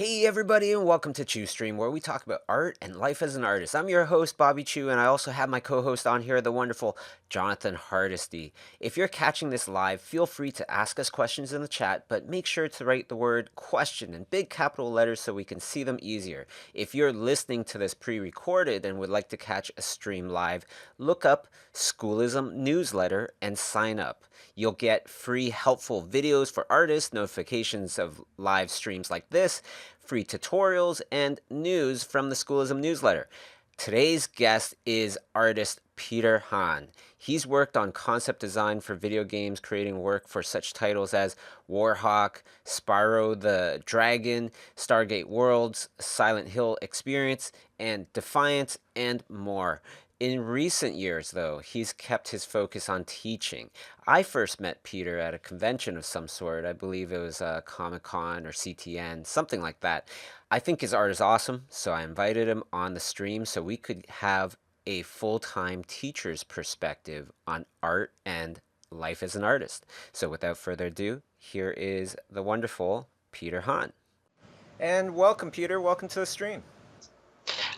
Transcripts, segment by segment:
Hey everybody and welcome to Chew Stream where we talk about art and life as an artist. I'm your host Bobby Chew and I also have my co-host on here, the wonderful Jonathan Hardesty. If you're catching this live, feel free to ask us questions in the chat, but make sure to write the word question in big capital letters so we can see them easier. If you're listening to this pre-recorded and would like to catch a stream live, look up Schoolism Newsletter and sign up. You'll get free helpful videos for artists, notifications of live streams like this, free tutorials, and news from the Schoolism newsletter. Today's guest is artist Peter Hahn. He's worked on concept design for video games, creating work for such titles as Warhawk, Spyro the Dragon, Stargate Worlds, Silent Hill Experience, and Defiance, and more. In recent years, though, he's kept his focus on teaching. I first met Peter at a convention of some sort. I believe it was Comic-Con or CTN, something like that. I think his art is awesome, so I invited him on the stream so we could have a full-time teacher's perspective on art and life as an artist. So without further ado, here is the wonderful Peter Hahn. And welcome, Peter. Welcome to the stream.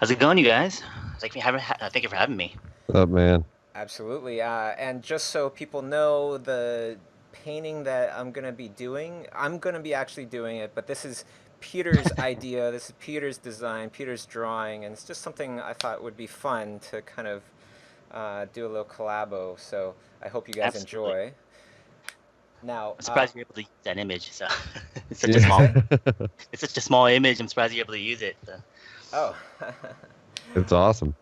How's it going, you guys? Thank you for having me. What's up, man? Absolutely. And just so people know, the painting that I'm going to be doing, I'm going to be actually doing it, but this is Peter's idea. This is Peter's design, Peter's drawing, and it's just something I thought would be fun to kind of do a little collabo. So I hope you guys enjoy. Now, I'm surprised you're able to use that image. So it's such a small, it's such a small image. I'm surprised you're able to use it. So. Oh, it's awesome.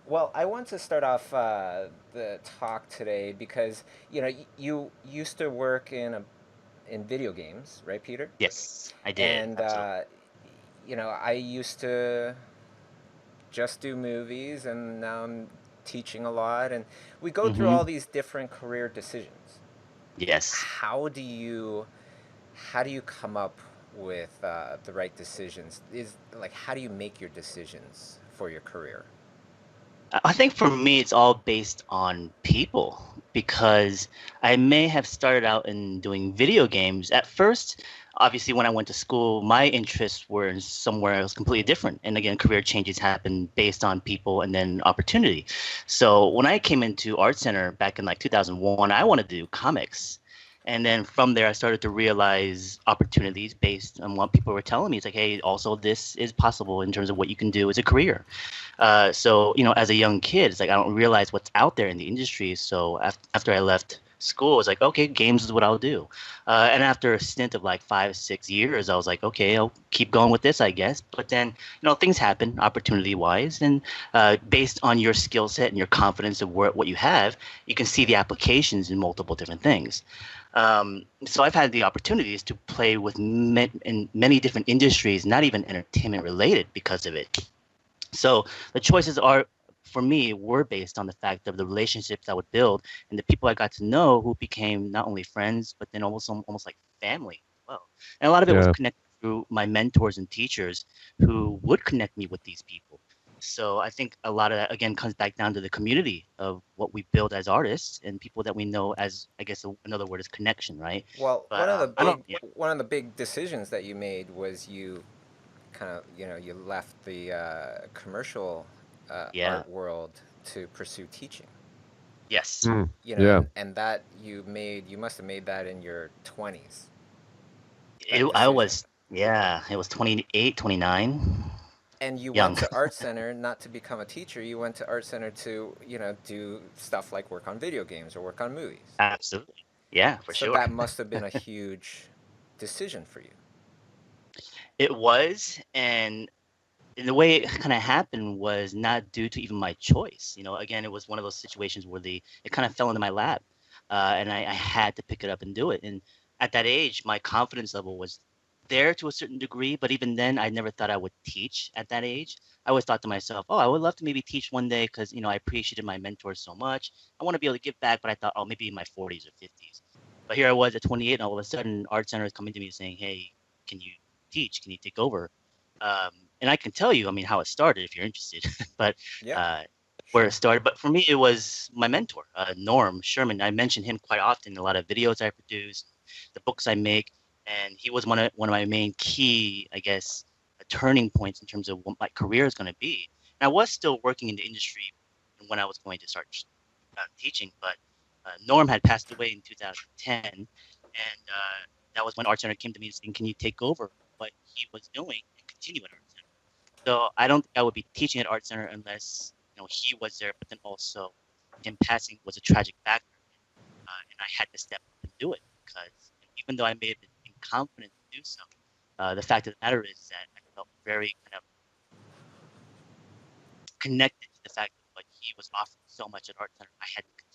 Well, I want to start off the talk today because you used to work in video games, right, Peter? Yes, I did. And I used to just do movies, and now I'm teaching a lot, and we go through all these different career decisions. Yes. How do you come up with the right decisions? How do you make your decisions for your career? I think for me, it's all based on people, because I may have started out in doing video games. At first, obviously, when I went to school, my interests were in somewhere else completely different. And again, career changes happen based on people and then opportunity. So when I came into Art Center back in like 2001, I wanted to do comics. And then from there, I started to realize opportunities based on what people were telling me. It's like, hey, also this is possible in terms of what you can do as a career. So, as a young kid, it's like I don't realize what's out there in the industry. So after I left school, it's like, okay, games is what I'll do. And after a stint of like 5-6 years, I was like, okay, I'll keep going with this, I guess. But then, things happen opportunity-wise, and based on your skill set and your confidence of what you have, you can see the applications in multiple different things. So I've had the opportunities to play with in many different industries, not even entertainment related, because of it. So the choices for me, were based on the fact of the relationships I would build and the people I got to know, who became not only friends, but then almost like family as well. And a lot of it was connected through my mentors and teachers who would connect me with these people. So I think a lot of that, again, comes back down to the community of what we build as artists and people that we know as, I guess another word is connection, right? Well, one of the big decisions that you made was you kind of, you left the commercial art world to pursue teaching. Yes. And that you must have made that in your 20s. It was 28, 29. And you went to Art Center not to become a teacher. You went to Art Center to, do stuff like work on video games or work on movies. Absolutely. Yeah, for sure. So that must have been a huge decision for you. It was, and the way it kind of happened was not due to even my choice. Again, it was one of those situations where it kind of fell into my lap, and I had to pick it up and do it. And at that age, my confidence level was there to a certain degree, but even then, I never thought I would teach at that age. I always thought to myself, oh, I would love to maybe teach one day because, I appreciated my mentors so much. I want to be able to give back, but I thought, oh, maybe in my 40s or 50s. But here I was at 28, and all of a sudden, Art Center is coming to me saying, hey, can you teach? Can you take over? And I can tell you, how it started if you're interested, but where it started. But for me, it was my mentor, Norm Sherman. I mention him quite often in a lot of videos I produce, the books I make. And he was one of my main key, I guess, turning points in terms of what my career is going to be. And I was still working in the industry when I was going to start teaching, but Norm had passed away in 2010, and that was when Art Center came to me and said, "Can you take over what he was doing and continue at Art Center?" So I don't think I would be teaching at Art Center unless he was there, but then also him passing was a tragic factor, and I had to step up and do it because even though I may have been confident to do so, the fact of the matter is that I felt very kind of connected to the fact that what he was offering so much at Art Center, I had to continue.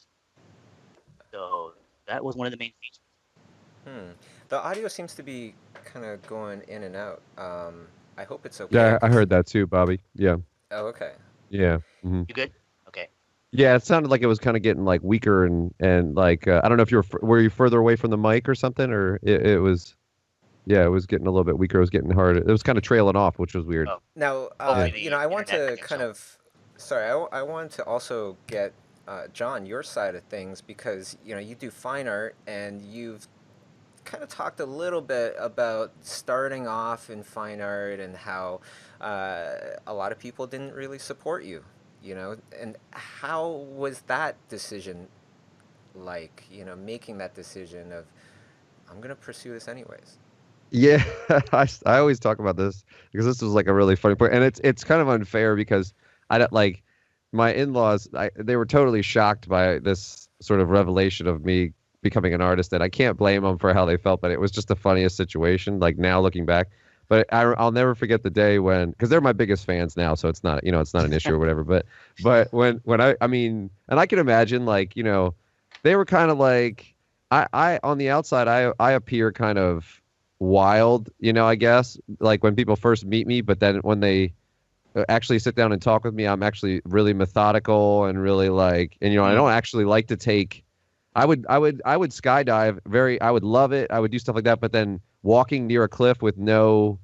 So that was one of the main features. The audio seems to be kind of going in and out. I hope it's okay. Yeah, I heard that too, Bobby. Yeah. Oh, okay. Yeah. Mm-hmm. You good? Okay. Yeah, it sounded like it was kind of getting like weaker and like I don't know if were you further away from the mic or something, or it was. Yeah, it was getting a little bit weaker. It was getting harder. It was kind of trailing off, which was weird. Oh. Now, I want to kind of, sorry, I want to also get John, your side of things, because you do fine art, and you've kind of talked a little bit about starting off in fine art and how a lot of people didn't really support you, and how was that decision like, making that decision of, I'm going to pursue this anyways? Yeah, I always talk about this because this was like a really funny point, and it's kind of unfair because I don't like my in-laws. They were totally shocked by this sort of revelation of me becoming an artist, and I can't blame them for how they felt, but it was just the funniest situation. Like now looking back, but I'll never forget the day when, because they're my biggest fans now, so it's not it's not an issue or whatever. But when I mean, and I can imagine like they were kind of like I on the outside I appear kind of wild, I guess, like when people first meet me, but then when they actually sit down and talk with me, I'm actually really methodical and really like, and I don't actually like to take, I would skydive I would love it. I would do stuff like that, but then walking near a cliff with no,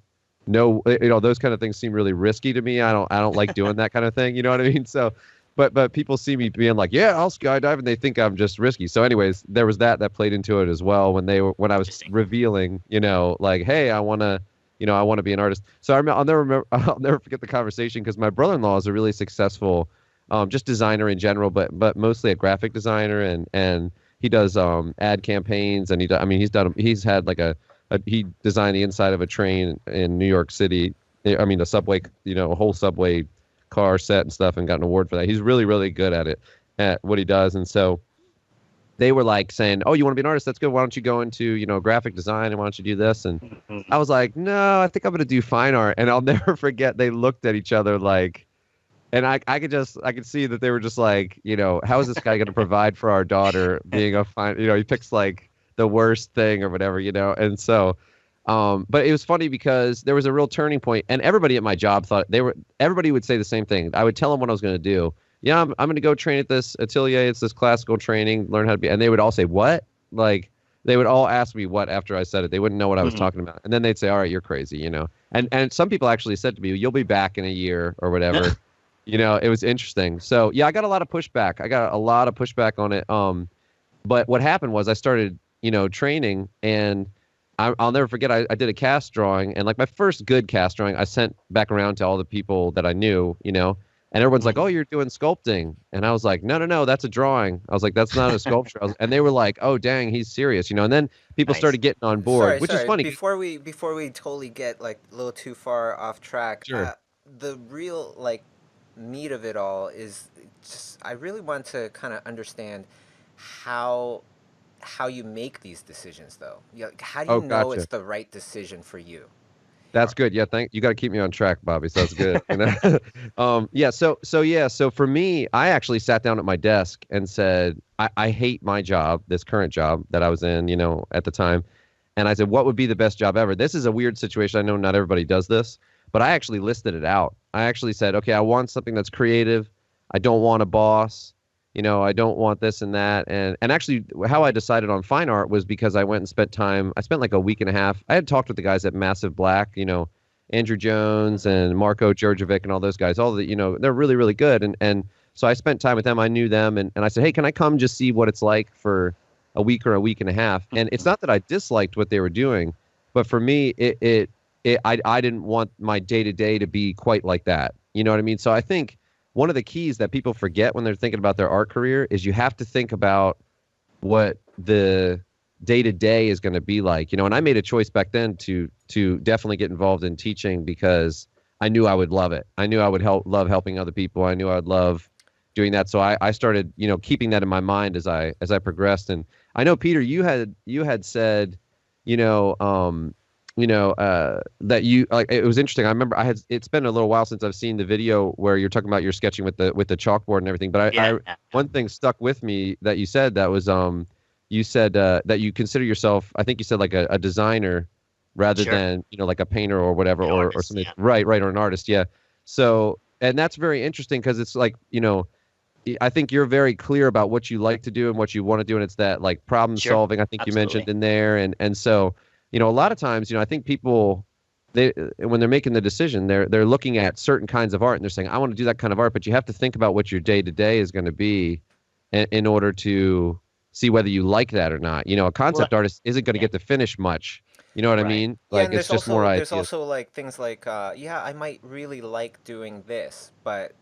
those kind of things seem really risky to me. I don't like doing that kind of thing. You know what I mean? So, but people see me being like, yeah, I'll skydive, and they think I'm just risky. So anyways, there was that played into it as well when I was revealing, like, hey, I want to be an artist. So I'll never forget the conversation because my brother-in-law is a really successful, just designer in general, but mostly a graphic designer, and he does ad campaigns, and he's had like he designed the inside of a train in New York City. I mean, a subway, a whole subway car set and stuff, and got an award for that. He's really, really good at what he does. And so they were like saying, oh, you want to be an artist? That's good. Why don't you go into, graphic design, and why don't you do this? And I was like, no, I think I'm going to do fine art. And I'll never forget, they looked at each other like, and I could see that they were just like, how is this guy going to provide for our daughter being a fine, he picks like the worst thing or whatever, and so but it was funny because there was a real turning point, and everybody at my job thought everybody would say the same thing. I would tell them what I was going to do. Yeah, I'm going to go train at this atelier. It's this classical training, learn how to be, and they would all say, what? Like, they would all ask me what after I said it. They wouldn't know what I was talking about. And then they'd say, all right, you're crazy, And some people actually said to me, you'll be back in a year or whatever. It was interesting. So, yeah, I got a lot of pushback. On it. But what happened was I started, training, and I'll never forget, I did a cast drawing, and like my first good cast drawing, I sent back around to all the people that I knew, and everyone's like, oh, you're doing sculpting. And I was like, no, that's a drawing. I was like, that's not a sculpture. And they were like, oh, dang, he's serious, And then people started getting on board, which is funny. Before we totally get like a little too far off track, sure. The real like meat of it all is just, I really want to kind of understand how you make these decisions, though. How do you know gotcha. It's the right decision for you? That's good. Yeah, you got to keep me on track, Bobby. So that's good. Yeah. So for me, I actually sat down at my desk and said, I hate my job, this current job that I was in, at the time. And I said, what would be the best job ever? This is a weird situation. I know not everybody does this, but I actually listed it out. I actually said, okay, I want something that's creative. I don't want a boss. I don't want this and that. And actually how I decided on fine art was because I went and spent like a week and a half. I had talked with the guys at Massive Black, Andrew Jones and Marco Djurdjevic and all those guys, they're really, really good. And so I spent time with them. I knew them. And I said, hey, can I come just see what it's like for a week or a week and a half? And it's not that I disliked what they were doing, but for me, I didn't want my day to day to be quite like that. You know what I mean? So I think one of the keys that people forget when they're thinking about their art career is you have to think about what the day to day is going to be like. And I made a choice back then to definitely get involved in teaching because I knew I would love it. I knew I would love helping other people. I knew I would love doing that. So I started, keeping that in my mind as I progressed. And I know, Peter, you had said, you know, um, that you like. It was interesting. I remember it's been a little while since I've seen the video where you're talking about your sketching with the chalkboard and everything. But one thing stuck with me that you said, that was you said that you consider yourself, I think you said, like a designer rather Sure. than like a painter or whatever, An or artist, something. yeah. Right, or an artist. Yeah. So, and that's very interesting because it's like, I think you're very clear about what you like to do and what you want to do, and it's that like problem Sure. solving. I think you mentioned Absolutely. in there, and so a lot of times, I think people, they when they're making the decision, they're looking at certain kinds of art and they're saying, I want to do that kind of art, but you have to think about what your day to day is going to be in order to see whether you like that or not. A Well, concept artist isn't going to yeah. get to finish much. You know what I Right. mean? Yeah, Like and it's just more there's ideas. also like things like yeah, I might really like doing this, but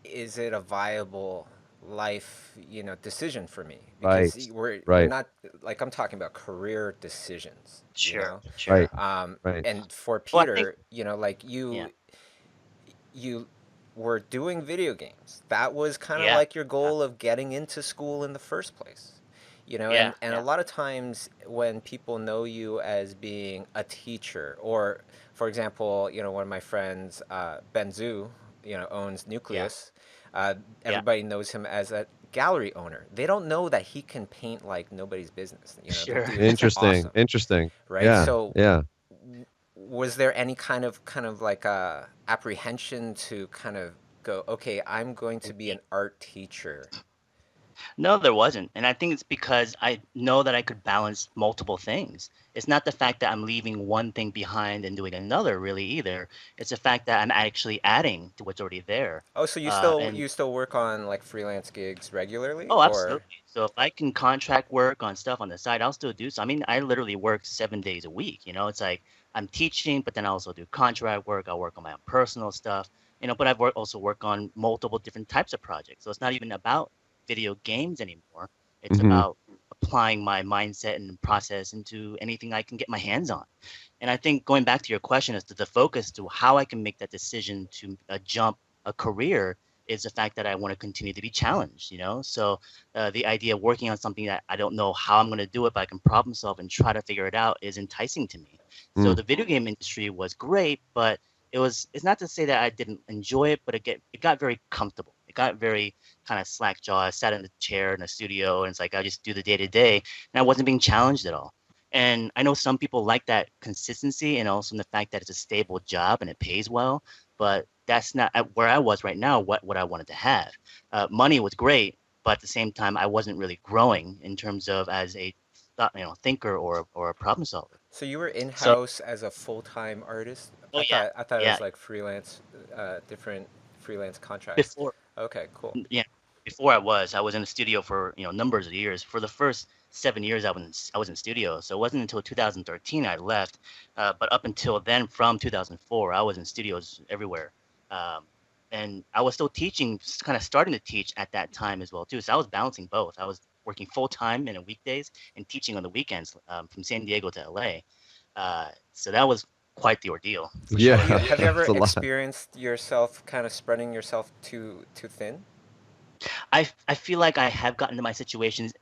is it a viable life, decision for me? Because Right. you're Right. not, like, I'm talking about career decisions, Sure. Right. Sure. Right. and for Well, I think, Peter, like yeah. you were doing video games. That was kind of Yeah. like your goal of getting into school in the first place. Yeah. And a Yeah. lot of times when people know you as being a teacher, or for example, one of my friends, Benzu, owns Yeah. Nucleus. Yeah. Everybody knows him as a gallery owner. They don't know that he can paint like nobody's business. The Sure. dude is Interesting. awesome, Interesting. right? Yeah. So Yeah. was there any kind of like a apprehension to kind of go, okay, I'm going to be an art teacher? No, there wasn't. And I think it's because I know that I could balance multiple things. It's not the fact that I'm leaving one thing behind and doing another really either. It's the fact that I'm actually adding to what's already there. Oh, so you Uh, still and you still work on like freelance gigs regularly, oh, or? absolutely. So if I can contract work on stuff on the side, I'll still do so. I mean, I literally work 7 days a week. It's like I'm teaching, but then I also do contract work. I work on my own personal stuff. But also work on multiple different types of projects. So it's not even about video games anymore. It's Hmm. about applying my mindset and process into anything I can get my hands on. And I think going back to your question as to the focus to how I can make that decision to jump a career is the fact that I want to continue to be challenged. So the idea of working on something that I don't know how I'm going to do it, but I can problem solve and try to figure it out is enticing to me. So Mm. the video game industry was great, but it's not to say that I didn't enjoy it, but it got very comfortable. It got very kind of slack jaw. I sat in the chair in a studio and it's like I just do the day to day and I wasn't being challenged at all. And I know some people like that consistency and also the fact that it's a stable job and it pays well, but that's not where I was right now, what I wanted to have. Money was great, but at the same time, I wasn't really growing in terms of as a thinker or a problem solver. So you were So, in-house as a full-time artist? oh I yeah, thought I thought it yeah. was like freelance, different freelance contracts. Before, Okay, cool. yeah, before I was in the studio for numbers of years. For the first 7 years, I was in studio. So it wasn't until 2013 I left. But up until then, from 2004, I was in studios everywhere. Um, and I was still teaching, kind of starting to teach at that time as well too. So I was balancing both. I was working full time in the weekdays and teaching on the weekends from San Diego to LA. So that was quite the ordeal for Yeah. Have sure. you ever It's a lot. experienced yourself kind of spreading yourself too thin? I feel like I have gotten to my situations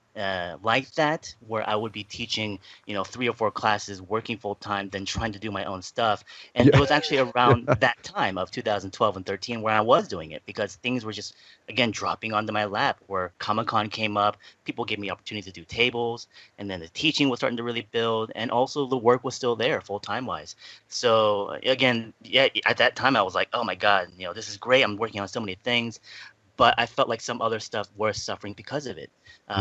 like that where I would be teaching, 3 or 4 classes, working full time, then trying to do my own stuff. And it Yeah. was actually around that time of 2012 and 13 where I was doing it because things were just again dropping onto my lap. Where Comic Con came up, people gave me opportunity to do tables, and then the teaching was starting to really build, and also the work was still there full time wise. So again, yeah, at that time I was like, oh my God, this is great. I'm working on so many things, but I felt like some other stuff were suffering because of it. Hmm.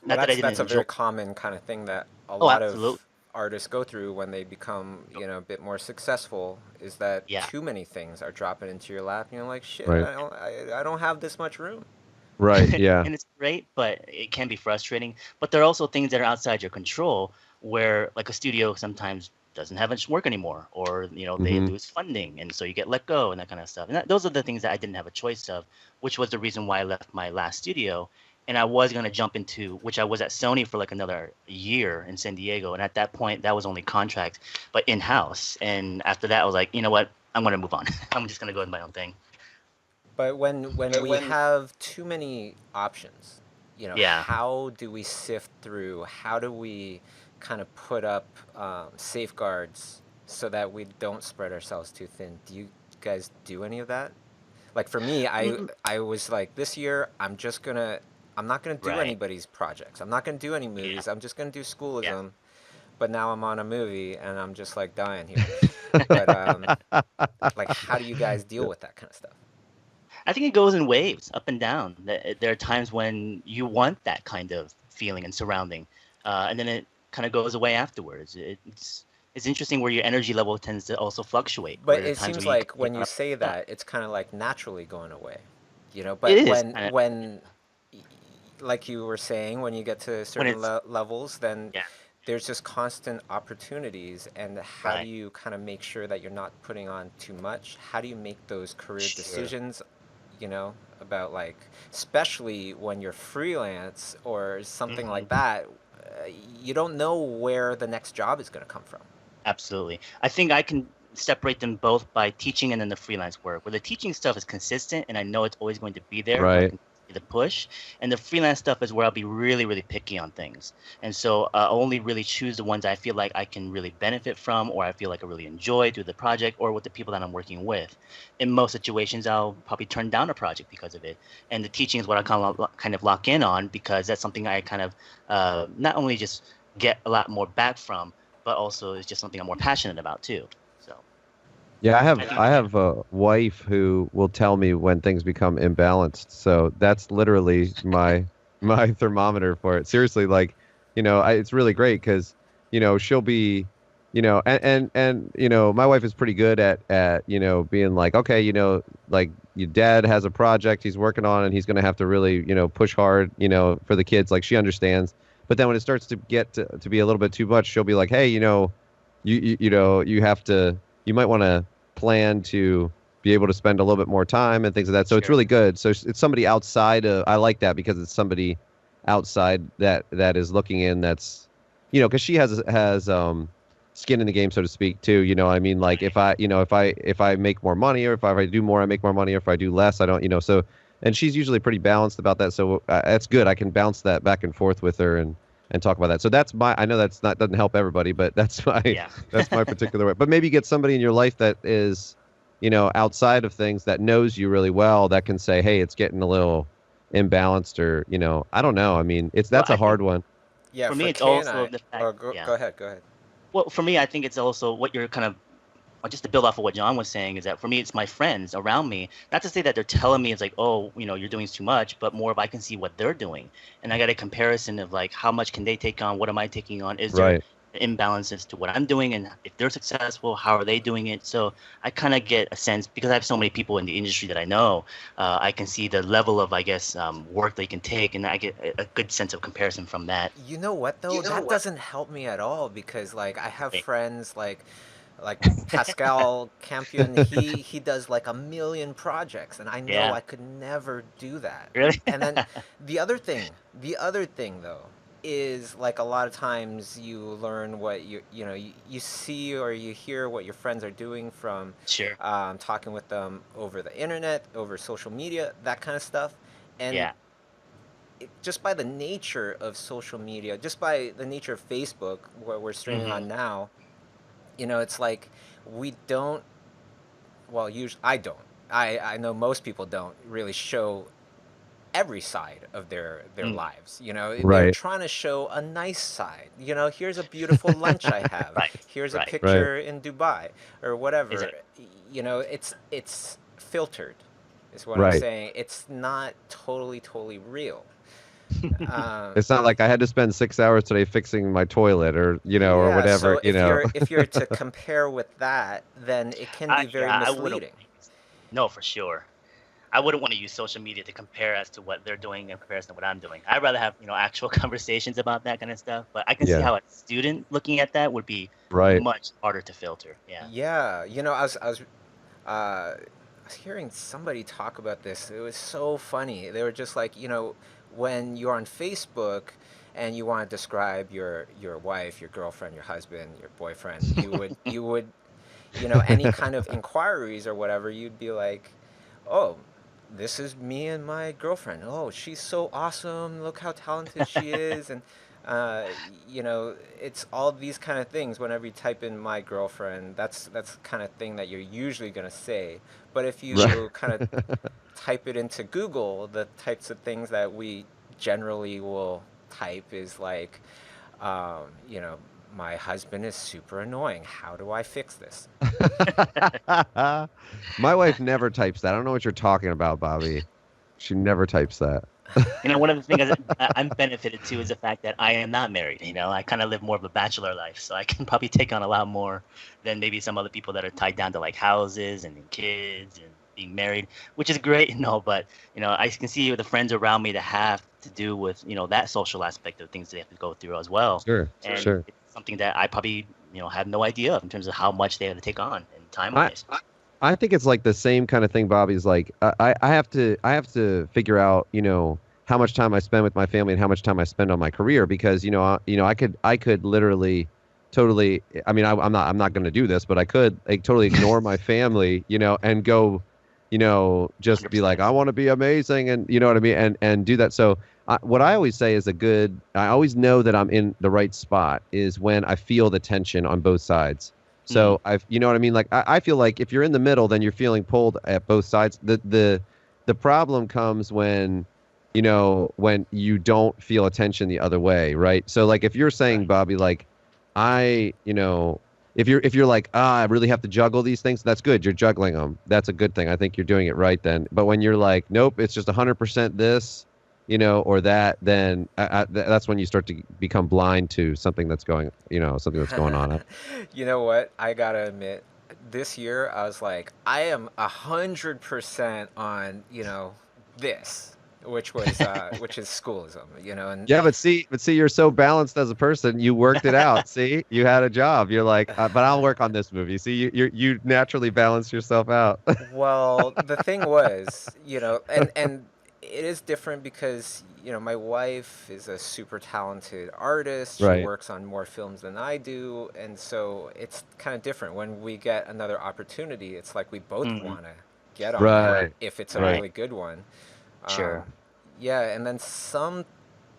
Well, Not that I didn't that's a enjoy. very common kind of thing that a Oh, lot absolutely. of artists go through when they become, a bit more successful, is that Yeah. too many things are dropping into your lap, and you're like, shit, Right. I don't have this much room. Right. Yeah. And it's great, but it can be frustrating. But there are also things that are outside your control where like a studio sometimes doesn't have much work anymore, or they Mm-hmm. lose funding, and so you get let go and that kind of stuff. And those are the things that I didn't have a choice of, which was the reason why I left my last studio. And I was going to jump into, which I was at Sony for like another year in San Diego, and at that point that was only contract, but in-house. And after that I was like, you know what, I'm going to move on. I'm just going to go with my own thing. But when we have too many options, Yeah. how do we sift through? How do we kind of put up safeguards so that we don't spread ourselves too thin? Do you guys do any of that? Like for me, Mm, I was like, this year I'm not gonna do right. anybody's projects. I'm not gonna do any Yeah. movies. I'm just gonna do Yeah. schoolism. But now I'm on a movie and I'm just like dying here. But like, how do you guys deal with that kind of stuff? I think it goes in waves, up and down. There are times when you want that kind of feeling and surrounding, and then it kind of goes away afterwards. It's interesting where your energy level tends to also fluctuate. Where But there are it times seems where you like can when be you up, say down. that, it's kind of like naturally going away, It But is when like you were saying, when you get to when certain it's levels, then yeah, there's just constant opportunities. And how do right, you kind of make sure that you're not putting on too much? How do you make those career sure. decisions, about like, especially when you're freelance or something like Hmm. that, you don't know where the next job is going to come from. Absolutely. I think I can separate them both by teaching and then the freelance work. Where the teaching stuff is consistent and I know it's always going to be there, so I Right. can see the push. And the freelance stuff is where I'll be really, really picky on things. And so I'll only really choose the ones I feel like I can really benefit from, or I feel like I really enjoy through the project or with the people that I'm working with. In most situations, I'll probably turn down a project because of it. And the teaching is what I kind of lock in on, because that's something I kind of not only just get a lot more back from, but also it's just something I'm more passionate about too. So Yeah, I I have think, I yeah, have a wife who will tell me when things become imbalanced. So that's literally my thermometer for it. Seriously, like, it's really great because, she'll be, my wife is pretty good at, being like, okay, like your dad has a project he's working on and he's going to have to really, push hard, for the kids. Like she understands. But then when it starts to get to be a little bit too much, she'll be like, hey, you have to you might want to plan to be able to spend a little bit more time and things like that. So it's sure. really good. So it's somebody outside of, I like that because it's somebody outside that is looking in. That's, because she has skin in the game, so to speak, too. I mean, like Right. if I make more money, or if I do more, I make more money, or if I do less, I don't. So, and she's usually pretty balanced about that. So that's good. I can bounce that back and forth with her and talk about that. So that's I know that's not doesn't help everybody, but that's my Yeah. that's my particular way. But maybe get somebody in your life that is, outside of things, that knows you really well, that can say, hey, it's getting a little imbalanced, or, I don't know. I mean, Well, that's a I hard think one. Yeah, for for me it's Kay and also I. the fact, Oh, yeah. go ahead, go ahead. Well, for me, I think it's also what you're kind of, just to build off of what John was saying, is that for me, it's my friends around me. Not to say that they're telling me it's like, oh, you're doing too much, but more if I can see what they're doing, and I got a comparison of like how much can they take on, what am I taking on? Is there Right. imbalances to what I'm doing, and if they're successful, how are they doing it? So I kind of get a sense, because I have so many people in the industry that I know. I can see the level of, I guess, work they can take, and I get a good sense of comparison from that. You know what though? That doesn't help me at all because like I have Right. friends like Pascal Campion, he does like a million projects and I know Yeah. I could never do that. Really. And then the other thing, the other thing though is like a lot of times you learn what you see or you hear what your friends are doing from Sure. talking with them over the internet, over social media, that kind of stuff. And Yeah. just by the nature of social media, just by the nature of Facebook, where we're streaming Hmm. on now, it's like we don't. Well, usually I don't. I know most people don't really show every side of their Mm. lives. They're Right. trying to show a nice side. Here's a beautiful lunch I have. Right. Here's a Right. Right. picture in Dubai or whatever. Exactly. It's filtered, is what I'm Right. saying. It's not totally real. Um, It's not like I had to spend 6 hours today fixing my toilet, or, or Yeah, whatever, so if you're to compare with that, then it can be very Yeah, I would. misleading. No, for sure. I wouldn't want to use social media to compare as to what they're doing in comparison to what I'm doing. I'd rather have, actual conversations about that kind of stuff. But I can see Yeah. how a student looking at that would be Right. much harder to filter. Yeah. Yeah, I was hearing somebody talk about this. It was so funny. They were just like, when you're on Facebook and you want to describe your wife, your girlfriend, your husband, your boyfriend, you would any kind of inquiries or whatever, you'd be like, oh, this is me and my girlfriend. Oh, she's so awesome. Look how talented she is. And, uh, it's all these kind of things. Whenever you type in my girlfriend, that's the kind of thing that you're usually going to say. But if you Right. kind of type it into Google, the types of things that we generally will type is like, um, you know, my husband is super annoying. How do I fix this? My wife never types that. I don't know what you're talking about, Bobby. She never types that. One of the things I'm benefited too is the fact that I am not married. I kind of live more of a bachelor life, so I can probably take on a lot more than maybe some other people that are tied down to like houses and kids and being married, which is great, but I can see the friends around me that have to do with that social aspect of things they have to go through as well, Sure, and sure. it's something that I probably have no idea of in terms of how much they have to take on and time I, wise. I think it's like the same kind of thing, Bobby's like I have to figure out, how much time I spend with my family and how much time I spend on my career because, I could literally totally, I mean, I'm not going to do this, but I could like totally ignore my family, and go, just be like, 100%. I want to be amazing. And you know what I mean? And do that. So what I always say is I always know that I'm in the right spot is when I feel the tension on both sides. So you know what I mean? Like, I feel like if you're in the middle, then you're feeling pulled at both sides. The problem comes when, when you don't feel a tension the other way. Right. So like, if you're saying, Right. Bobby, like I, if you're like, I really have to juggle these things, that's good. You're juggling them. That's a good thing. I think you're doing it right then. But when you're like, nope, it's just 100% this, or that, then that's when you start to become blind to something that's something that's going on. You know what? I gotta admit, this year I was like, I am 100% on this, which is schoolism, and Yeah, but see, you're so balanced as a person. You worked it out. See, you had a job. You're like, but I'll work on this movie. See, you naturally balance yourself out. well, the thing was, and it is different because my wife is a super talented artist. She Right. works on more films than I do, and so it's kind of different. When we get another opportunity, it's like we both Hmm. want to get on it Right. if it's a Right. really good one. Sure. Um, yeah, and then some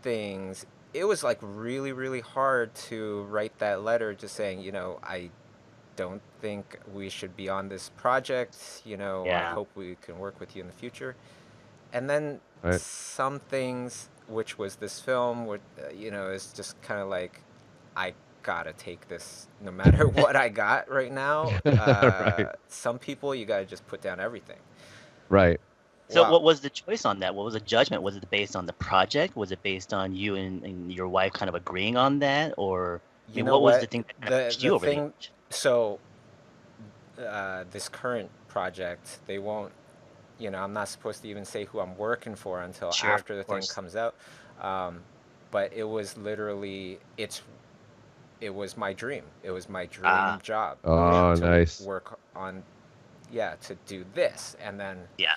things, it was like really, really hard to write that letter just saying, I don't think we should be on this project. I Yeah. hope we can work with you in the future. And then Right. some things, which was this film, is just kind of like, I gotta take this no matter what I got right now. Right. Some people, you gotta just put down everything. Right. So Wow. what was the choice on that? What was the judgment? Was it based on the project? Was it based on you and your wife kind of agreeing on that? Or, I You mean, know what was the what? thing that kind of The pushed the you over the thing. edge? So this current project, they won't. I'm not supposed to even say who I'm working for until Sure, after the of thing course. comes out. Um, but it was literally it was my dream. It was my dream Ah, job. Oh, To nice. work on, yeah, to do this, yeah,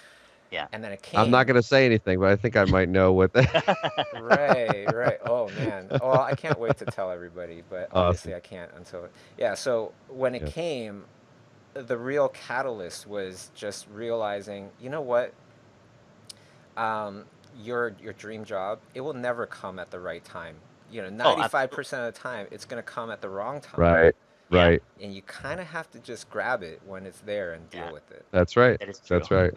yeah. and then it I'm not came. gonna say anything, but I think I might know what Right, right. Oh man. Well, I can't wait to tell everybody, but Awesome. obviously I can't until. Yeah. So when it Yeah. came, the real catalyst was just realizing, you know what? Um, your dream job, it will never come at the right time. Oh, absolutely. 95% of the time, it's gonna come at the wrong time, Right. Yeah, Right. and you kind of have to just grab it when it's there and yeah. deal with it. That's right. That is true. That's right.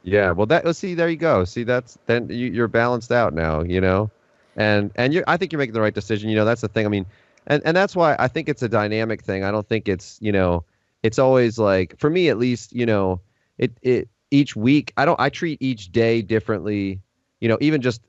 Yeah. Well, see, there you go. See, that's then you're balanced out now, and I think you're making the right decision. That's the thing. I mean, and that's why I think it's a dynamic thing. I don't think it's always like for me at least, it each week. I treat each day differently. Even just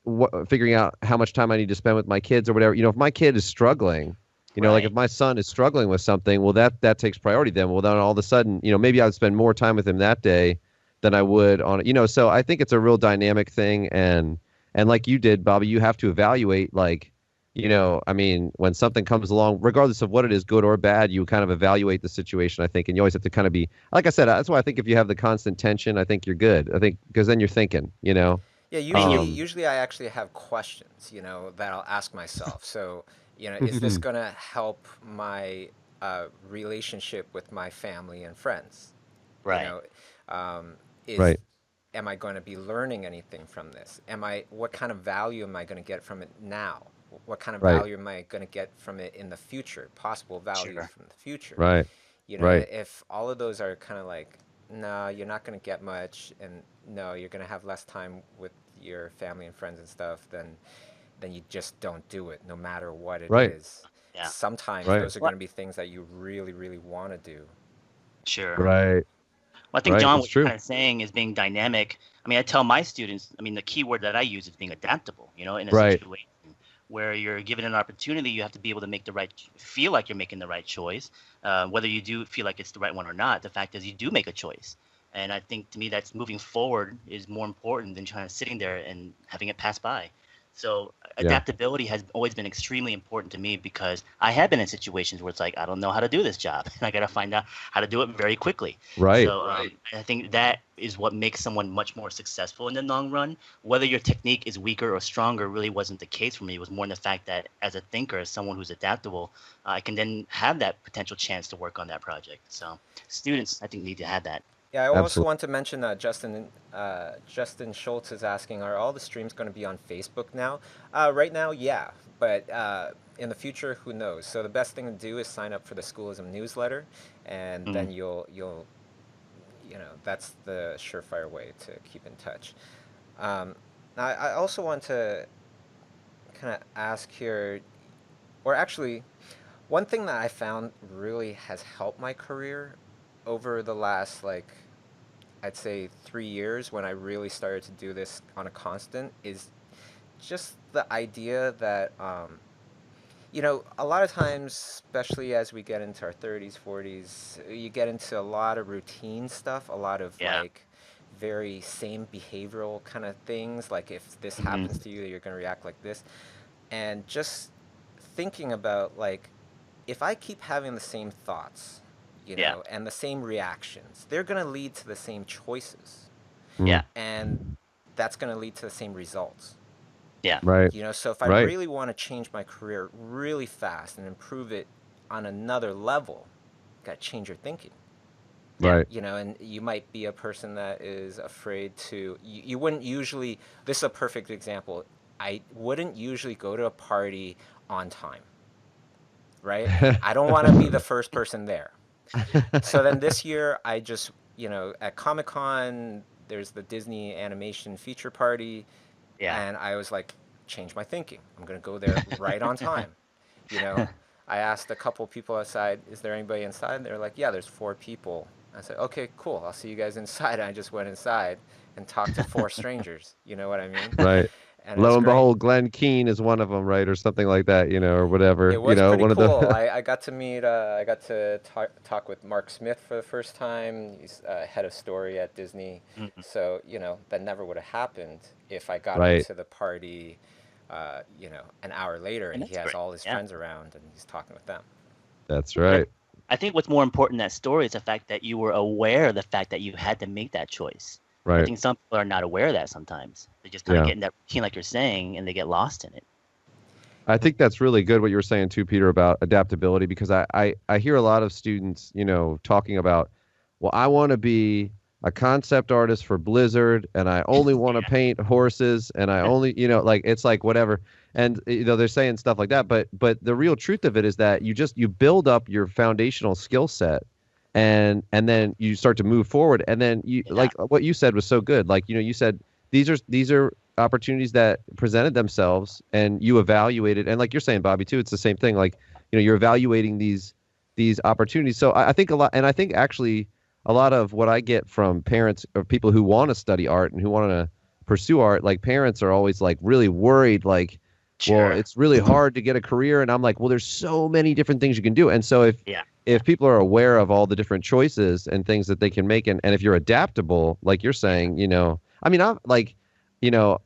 figuring out how much time I need to spend with my kids or whatever. If my kid is struggling. Like if Right. my son is struggling with something, well, that takes priority then. Well, then all of a sudden, maybe I would spend more time with him that day, than I would on, so I think it's a real dynamic thing. And like you did, Bobby, you have to evaluate, like, I mean, when something comes along, regardless of what it is, good or bad, you kind of evaluate the situation, I think. And you always have to kind of be, like I said, that's why I think if you have the constant tension, I think you're good. I think because then you're thinking, Yeah, I mean, usually I actually have questions, that I'll ask myself. So, is this gonna help my relationship with my family and friends? You right. know, is Right, am I going to be learning anything from this? What kind of value am I going to get from it now? What kind of right, value am I going to get from it in the future? Possible value Sure. from the future. right, right, If all of those are kind of like, no, you're not going to get much, and no, you're going to have less time with your family and friends and stuff, then you just don't do it, no matter what it right, is. Yeah. Sometimes right, those are Well, going to be things that you really, really want to do. sure. right, Well, I think right. John, That's what you're true. kind of saying is being dynamic. I mean, I tell my students, I mean, the key word that I use is being adaptable, in a Right, situation where you're given an opportunity, you have to be able to feel like you're making the right choice. Whether you do feel like it's the right one or not, the fact is you do make a choice. And I think to me, that's moving forward is more important than trying to sitting there and having it pass by. So yeah, adaptability has always been extremely important to me because I have been in situations where it's like, I don't know how to do this job. And I got to find out how to do it very quickly. right, So I think that is what makes someone much more successful in the long run. Whether your technique is weaker or stronger really wasn't the case for me. It was more in the fact that as a thinker, as someone who's adaptable, I can then have that potential chance to work on that project. So students, I think, need to have that. Yeah, I also absolutely. want to mention that Justin Schultz is asking, are all the streams going to be on Facebook now? Right now, yeah, but in the future, who knows? So the best thing to do is sign up for the Schoolism newsletter, and Mm, then you'll that's the surefire way to keep in touch. Um, I also want to kind of ask here, or actually, one thing that I found really has helped my career over the last, like, I'd say 3 years, when I really started to do this on a constant, is just the idea that, a lot of times, especially as we get into our 30s, 40s, you get into a lot of routine stuff, a lot of yeah. like very same behavioral kind of things. Like if this Hmm. happens to you, you're going to react like this. And just thinking about, like, if I keep having the same thoughts, Yeah. and the same reactions, they're going to lead to the same choices. Mm, Yeah. And that's going to lead to the same results. Yeah. right, So if I right, really want to change my career really fast and improve it on another level, you got to change your thinking. Yeah. right, And you might be a person that is afraid to, you wouldn't usually, this is a perfect example. I wouldn't usually go to a party on time, right? I don't want to be the first person there. So then this year, I just, at Comic Con, there's the Disney animation feature party, Yeah. and I was like, change my thinking. I'm going to go there right on time. You know, I asked a couple people outside, is there anybody inside? And they were like, yeah, there's 4 people. I said, okay, cool. I'll see you guys inside. And I just went inside and talked to 4 strangers. You know what I mean? right. And it was Lo and great. behold, Glenn Keane is one of them, right, or something like that, or It whatever, was pretty one of cool. the. I got to meet, I got to talk with Mark Smith for the first time. He's head of story at Disney. Mhm. So, that never would have happened if I got Right. into the party, an hour later, And and he that's has great. all his Yeah. friends around and he's talking with them. That's But right. I think what's more important in that story is the fact that you were aware of the fact that you had to make that choice. I Right. think some people are not aware of that sometimes. They just kind of Yeah. get in that routine, like you're saying, and they get lost in it. I think that's really good what you were saying too, Peter, about adaptability, because I hear a lot of students, talking about, well, I want to be a concept artist for Blizzard and I only want to paint horses and I only, like it's like whatever. And they're saying stuff like that, but the real truth of it is that you build up your foundational skill set and then you start to move forward and then you Yeah. like what you said was so good. Like, you said these are opportunities that presented themselves and you evaluated, and like you're saying, Bobby, too, it's the same thing. Like, you're evaluating these opportunities. So I think a lot, and I think actually a lot of what I get from parents or people who want to study art and who want to pursue art, like parents are always like really worried, like, well, Sure. it's really hard to get a career. And I'm like, well, there's so many different things you can do. And so if Yeah. if people are aware of all the different choices and things that they can make, and if you're adaptable, like you're saying, I mean, I'm like, you know,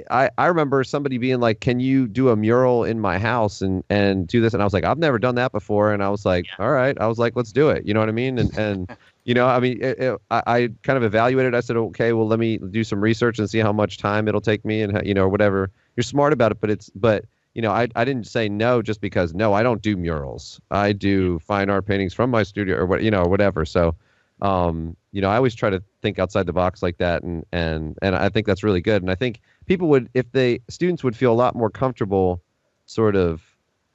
I remember somebody being like, "Can you do a mural in my house and do this?" And I was like, "I've never done that before." And I was like, Yeah. "All right." I was like, "Let's do it." You know what I mean? And I mean, I kind of evaluated. I said, "Okay, well, let me do some research and see how much time it'll take me, and whatever." You're smart about it, but I didn't say no just because no, I don't do murals. I do fine art paintings from my studio or or whatever. So, I always try to think outside the box like that, and I think that's really good. And I think people would, if students would feel a lot more comfortable, sort of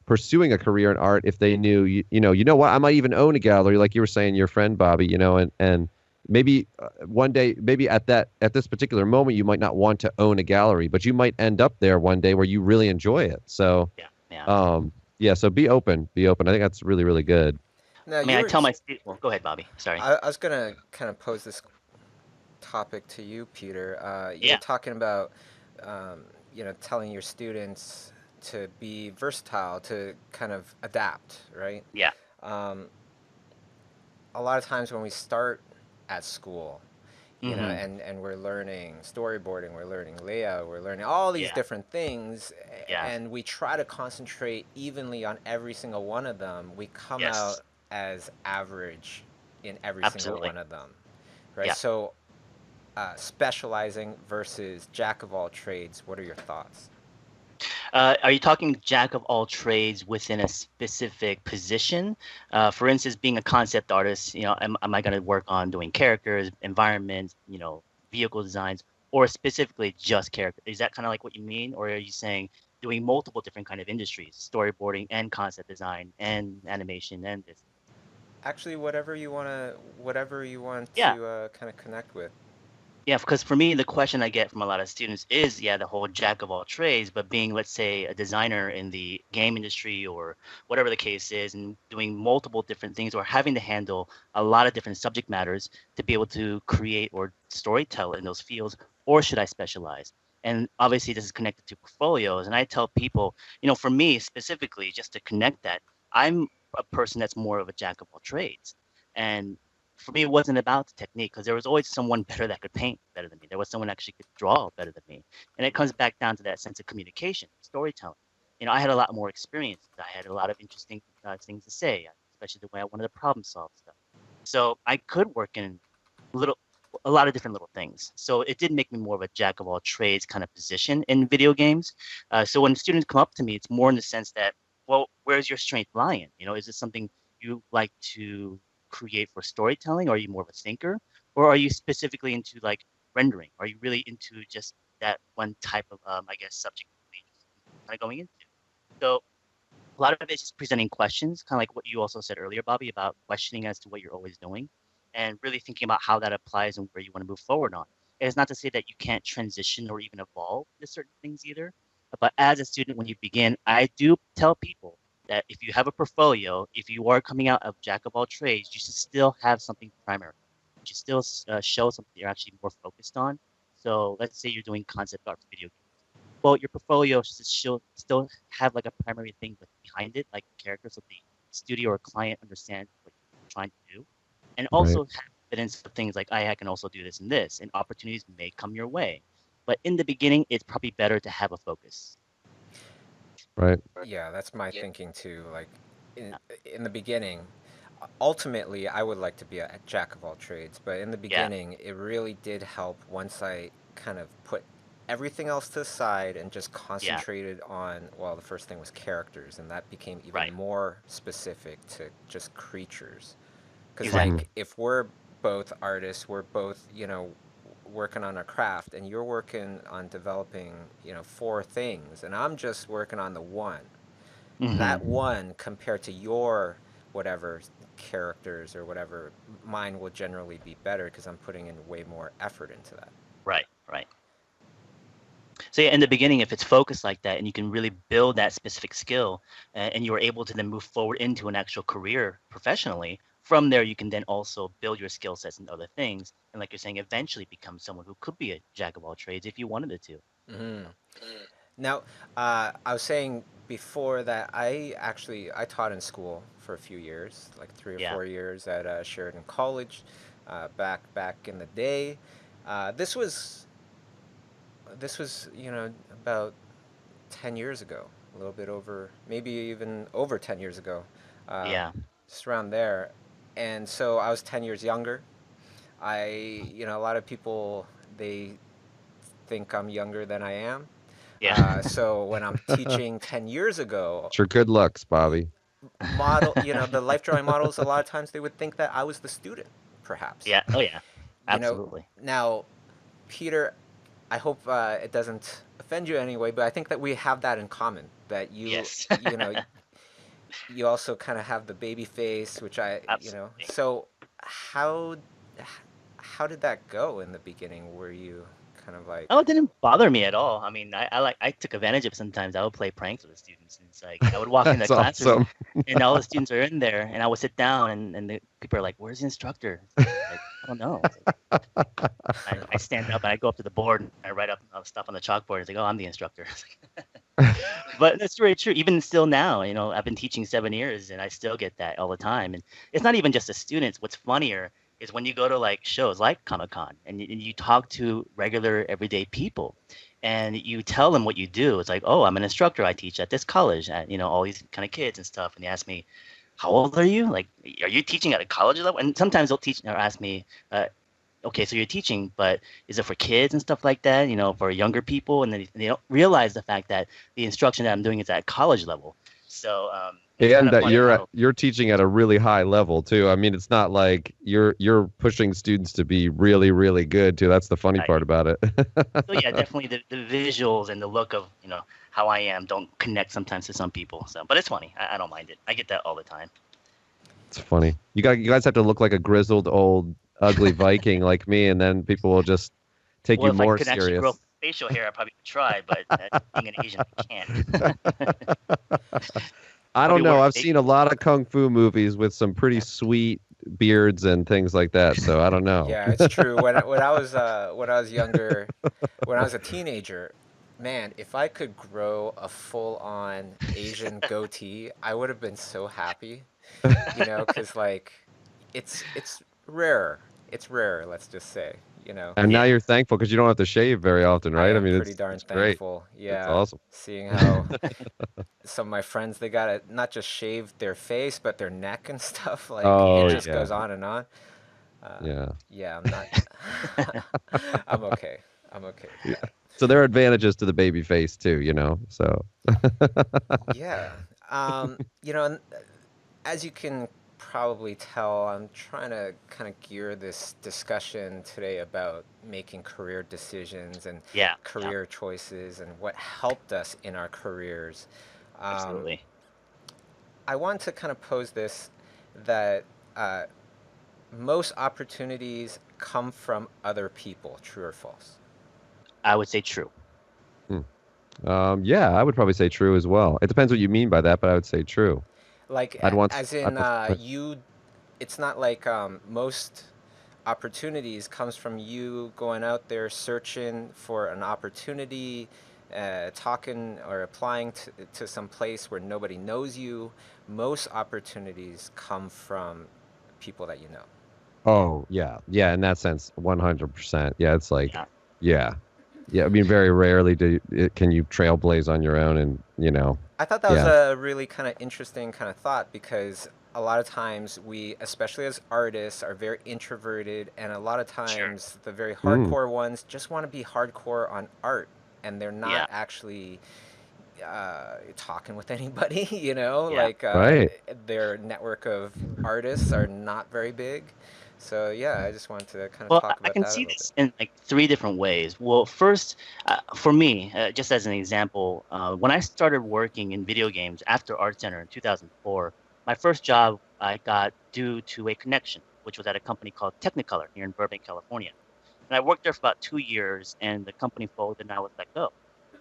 pursuing a career in art if they knew, what, I might even own a gallery, like you were saying, your friend Bobby, and maybe one day, maybe at this particular moment, you might not want to own a gallery, but you might end up there one day where you really enjoy it. So, Yeah. Yeah. yeah. So be open. Be open. I think that's really, really good. Now I mean, you I were. tell my students. Go ahead, Bobby. Sorry. I was gonna kind of pose this topic to you, Peter. You were Yeah. talking about, telling your students to be versatile, to kind of adapt, right? Yeah. Um, a lot of times when we start at school, Mm-hmm. and we're learning storyboarding, we're learning layout, we're learning all these Yeah. different things, Yeah. and we try to concentrate evenly on every single one of them. We come Yes. out as average in every single Absolutely. one of them, right? Yeah. So, specializing versus jack of all trades, what are your thoughts? Are you talking jack of all trades within a specific position? For instance, being a concept artist, am I going to work on doing characters, environments, vehicle designs, or specifically just character? Is that kind of like what you mean, or are you saying doing multiple different kind of industries, storyboarding and concept design and animation and this? Actually, whatever you want Yeah. to kind of connect with. Yeah, because for me, the question I get from a lot of students is, yeah, the whole jack of all trades, but being, let's say, a designer in the game industry or whatever the case is, and doing multiple different things or having to handle a lot of different subject matters to be able to create or storytell in those fields, or should I specialize? And obviously, this is connected to portfolios. And I tell people, for me specifically, just to connect that, I'm a person that's more of a jack of all trades. And for me, it wasn't about the technique because there was always someone better that could paint better than me. There was someone actually could draw better than me. And it comes back down to that sense of communication, storytelling. I had a lot more experience. I had a lot of interesting things to say, especially the way I wanted to problem solve stuff. So I could work in little, a lot of different little things. So it did make me more of a jack of all trades kind of position in video games. So when students come up to me, it's more in the sense that, well, where's your strength lying? Is this something you like to create for storytelling? Or are you more of a thinker? Or are you specifically into like rendering? Are you really into just that one type of, I guess, subject kind of going into? So a lot of it is just presenting questions, kind of like what you also said earlier, Bobby, about questioning as to what you're always doing and really thinking about how that applies and where you want to move forward on. It's not to say that you can't transition or even evolve to certain things either. But as a student, when you begin, I do tell people that if you have a portfolio, if you are coming out of jack of all trades, you should still have something primary. You should still show something you're actually more focused on. So let's say you're doing concept art for video games. Well, your portfolio should still have like a primary thing behind it, like characters of the studio or client understand what you're trying to do, and Right. also have evidence of things like I can also do this and this, and opportunities may come your way. But in the beginning, it's probably better to have a focus. Right. Yeah, that's my Yeah. thinking too. Like, in the beginning, ultimately, I would like to be a jack of all trades, but in the Yeah. beginning, it really did help once I kind of put everything else to the side and just Yeah. concentrated on, well, the first thing was characters, and that became even Right. more specific to just creatures. Because, Hmm. Exactly. like, if we're both artists, we're both, working on a craft, and you're working on developing, four things, and I'm just working on the one. Hmm. That one compared to your whatever characters or whatever, mine will generally be better because I'm putting in way more effort into that. Right. Right. So yeah, in the beginning, if it's focused like that and you can really build that specific skill and you're able to then move forward into an actual career professionally, from there you can then also build your skill sets and other things. And like you're saying, eventually become someone who could be a jack of all trades if you wanted it to. Hmm. Now, I was saying before that I taught in school for a few years, like three or Yeah. 4 years at Sheridan College, back in the day. This was about 10 years ago, a little bit over, maybe even over 10 years ago, uh, Yeah. just around there. And so I was 10 years younger. A lot of people, they think I'm younger than I am. Yeah. So when I'm teaching 10 years ago, It's your good looks, Bobby. the life drawing models, a lot of times they would think that I was the student, perhaps. Yeah. Oh yeah. You know, Absolutely. now, Peter, I hope it doesn't offend you anyway, but I think that we have that in common. That Yes. you also kind of have the baby face, which Absolutely. So how how did that go in the beginning? Were you kind of like, Oh, it didn't bother me at all. I mean, I took advantage of it sometimes. I would play pranks with the students. And it's like I would walk in the That's classroom awesome. and all the students are in there and I would sit down and the people are like, "Where's the instructor?" It's like, I don't know. It's like, I stand up and I go up to the board and I write up stuff on the chalkboard. It's like, "Oh, I'm the instructor." But that's very true. Even still now, I've been teaching 7 years and I still get that all the time. And it's not even just the students. What's funnier is when you go to like shows like Comic-Con and you talk to regular everyday people and you tell them what you do. It's like, oh, I'm an instructor. I teach at this college at, all these kind of kids and stuff. And they ask me, how old are you? Like, are you teaching at a college level? And sometimes they'll teach or ask me, okay, so you're teaching, but is it for kids and stuff like that, for younger people? And then they don't realize the fact that the instruction that I'm doing is at college level. So it's kind And of that funny how, you're teaching at a really high level too. I mean, it's not like you're pushing students to be really, really good too. That's the funny right. part about it. So yeah, definitely the visuals and the look of, how I am don't connect sometimes to some people. So, but it's funny. I don't mind it. I get that all the time. It's funny. You guys have to look like a grizzled old ugly Viking like me, and then people will just take Well, you if I more could actually grow serious. facial hair, I probably would try, but being an Asian, I can't. I Probably don't know. wear I've fake. seen a lot of kung fu movies with some pretty sweet beards and things like that, so I don't know. yeah, it's true. When I was younger, when I was a teenager, man, if I could grow a full-on Asian goatee, I would have been so happy. Because like, it's rare. It's rare. Let's just say. And now Yeah. you're thankful because you don't have to shave very often, I right? I am mean, pretty darn it's great. thankful. It's Yeah, awesome. seeing how some of my friends, they gotta not just shave their face, but their neck and stuff. Like, it Oh Yeah. just yeah, goes on and on. Uh, yeah, yeah, I'm not. I'm okay. I'm okay with yeah. that. So there are advantages to the baby face too, you know. So Yeah. And as you can probably tell, I'm trying to kind of gear this discussion today about making career decisions and Yeah. Yeah. career choices and what helped us in our careers. Um, Absolutely. I want to kind of pose this that uh, most opportunities come from other people, true or false? I would say true. hmm. Yeah, I would probably say true as well. It depends what you mean by that, but I would say true. Like, I'd want, as I in, prefer, it's not like most opportunities comes from you going out there searching for an opportunity, talking or applying to some place where nobody knows you. Most opportunities come from people that you know. oh yeah, yeah. In that sense, 100%. Yeah, it's like, Yeah. yeah, yeah. I mean, very rarely can you trailblaze on your own, and I thought that was yeah. a really kind of interesting kind of thought because a lot of times we, especially as artists, are very introverted, and a lot of Sure. times the very Mm, hardcore ones just want to be hardcore on art, and they're not Yeah. actually talking with anybody. Yeah. Like right. their network of artists are not very big. So yeah, I just wanted to kind of Well, I talk I about can that a see little bit. this in like three different ways. Well, first, for me, just as an example, when I started working in video games after Art Center in 2004, my first job I got due to a connection, which was at a company called Technicolor here in Burbank, California. And I worked there for about 2 years, and the company folded, and I was let go.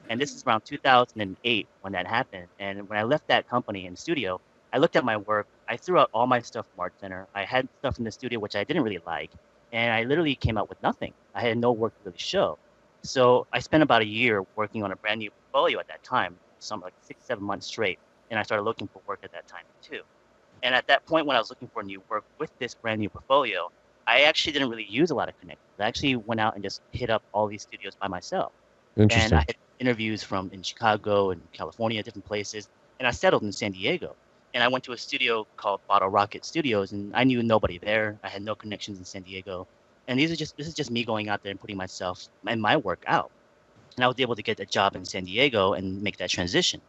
And this is around 2008 when that happened. And when I left that company in studio, I looked at my work. I threw out all my stuff from Art Center. I had stuff in the studio which I didn't really like, and I literally came out with nothing. I had no work to really show. So I spent about a year working on a brand new portfolio at that time, some like 6, 7 months straight, and I started looking for work at that time too. And at that point, when I was looking for new work with this brand new portfolio, I actually didn't really use a lot of connections. I actually went out and just hit up all these studios by myself. And I Interesting. had interviews from in Chicago and California, different places, and I settled in San Diego. And I went to a studio called Bottle Rocket Studios, and I knew nobody there. I had no connections in San Diego, and this is just me going out there and putting myself and my work out. And I was able to get a job in San Diego and make that transition.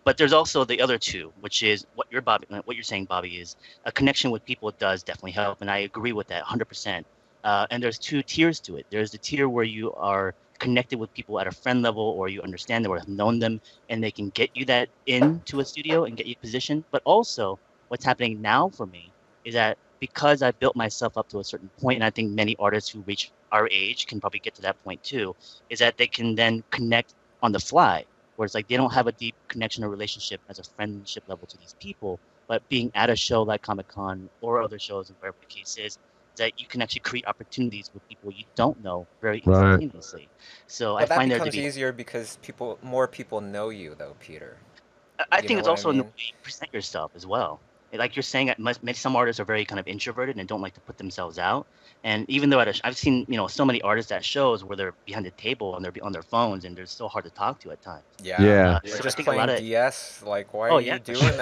But there's also the other two, which is what you're saying, Bobby, is a connection with people does definitely help, and I agree with that 100%. And there's two tiers to it. There's the tier where you are connected with people at a friend level, or you understand them or have known them, and they can get you that into a studio and get you positioned. But also, what's happening now for me is that because I built myself up to a certain point, and I think many artists who reach our age can probably get to that point too, is that they can then connect on the fly, where it's like they don't have a deep connection or relationship as a friendship level to these people, but being at a show like Comic-Con or other shows, and whatever the case is, that you can actually create opportunities with people you don't know very Right. instantaneously. So I But that find there to becomes be, easier because more people know you, though, Peter. I You think know it's what I also in the way mean? you present yourself as well. Like you're saying, some artists are very kind of introverted and don't like to put themselves out. And even though I've seen so many artists at shows where they're behind the table and they're on their phones and they're so hard to talk to at times. Yeah, Yeah. they're So I just think a lot playing of DS. Like, why are oh you yeah, for doing sure.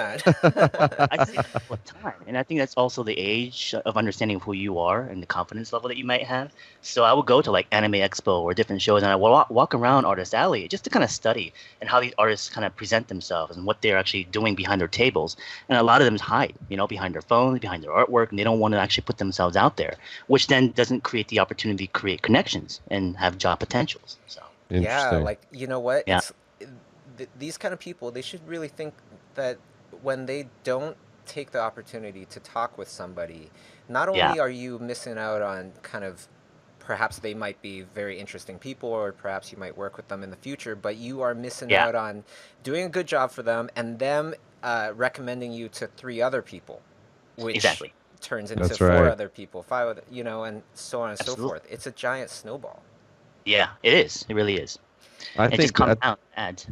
I that? see that all the time, and I think that's also the age of understanding who you are and the confidence level that you might have. So I would go to like Anime Expo or different shows, and I would walk around Artist Alley just to kind of study and how these artists kind of present themselves and what they're actually doing behind their tables. And a lot of them hide, behind their phones, behind their artwork, and they don't want to actually put themselves out there, which then doesn't create the opportunity to create connections and have job potentials. So Yeah, Interesting. like, you know what? yeah, These kind of people, they should really think that when they don't take the opportunity to talk with somebody, not yeah, only are you missing out on kind of perhaps they might be very interesting people or perhaps you might work with them in the future, but you are missing yeah, out on doing a good job for them and them recommending you to three other people, which exactly, turns into That's four right. other people, five other, and so on and so absolutely, forth. It's a giant snowball. yeah, it is, it really is. I It just think. compounds ads.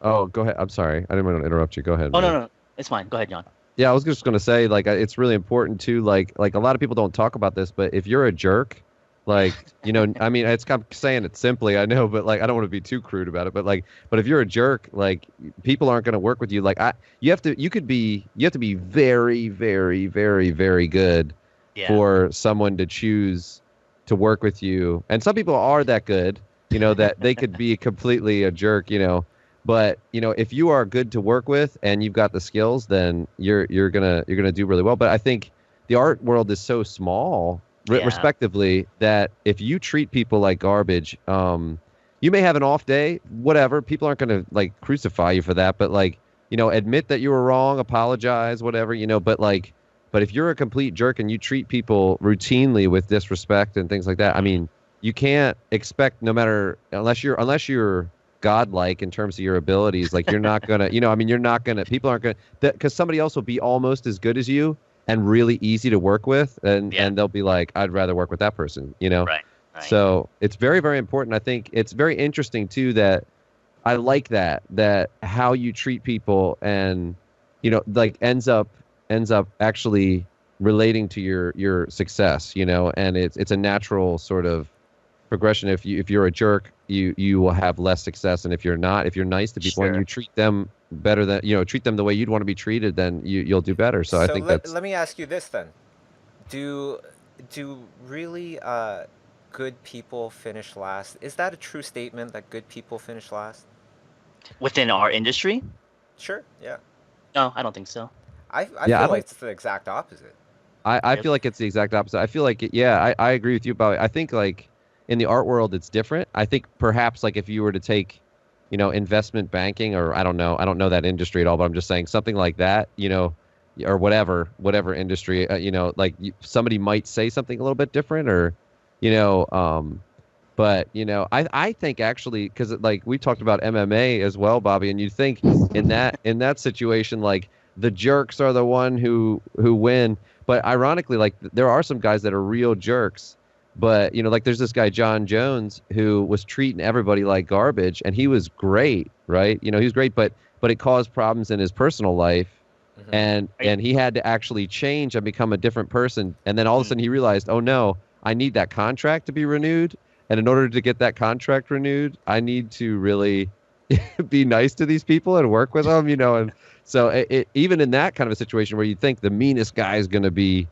Oh, go ahead. I'm sorry. I didn't want to interrupt you. Go ahead, Oh no, man. no, it's fine. Go ahead, John. Yeah, I was just gonna say, like, it's really important too. Like a lot of people don't talk about this, but if you're a jerk, like, I mean, it's kind of saying it simply, I know, but like, I don't want to be too crude about it. But if you're a jerk, like, people aren't gonna work with you. Like, you have to be very, very, very, very good Yeah, for someone to choose to work with you. And some people are that good, that they could be completely a jerk, but if you are good to work with and you've got the skills, then you're gonna do really well. But I think the art world is so small, yeah, respectively, that if you treat people like garbage, you may have an off day, whatever. People aren't gonna like crucify you for that, but like admit that you were wrong, apologize, whatever. But if you're a complete jerk and you treat people routinely with disrespect and things like that, I mhm, mean, you can't expect, no matter, unless you're godlike in terms of your abilities, like, you're not gonna, I mean, you're not gonna, people aren't gonna, because somebody else will be almost as good as you and really easy to work with, and yeah, and they'll be like, I'd rather work with that person. right, right, So it's very, very important. I think it's very interesting too that I like that how you treat people, and like, ends up actually relating to your success, and it's a natural sort of progression. If you're a jerk, you will have less success, and if you're nice to people and you sure. treat them better, than treat them the way you'd want to be treated, then you'll do better. So I So think let, that's let me ask you this then. Do do really good people finish last? Is that a true statement that good people finish last? Within our industry, Sure. Yeah. no, I don't think so. I yeah. I feel like don't. it's the exact opposite. I feel Really? like it's the exact opposite. I feel like yeah, I agree with you about it. I think, like, in the art world it's different. I think perhaps, like, if you were to take, investment banking, or I don't know that industry at all, but I'm just saying something like that, or whatever industry, like, somebody might say something a little bit different, or you know, but I think, actually, because, like, we talked about MMA as well, Bobby, and you think in that situation, like, the jerks are the one who win. But ironically, like, there are some guys that are real jerks. But like, there's this guy John Jones who was treating everybody like garbage, and he was great, right? He was great, but it caused problems in his personal life, and he had to actually change and become a different person. And then all of a sudden he realized, oh no, I need that contract to be renewed. And in order to get that contract renewed, I need to really be nice to these people and work with them, And so even in that kind of a situation where you think the meanest guy is going to be,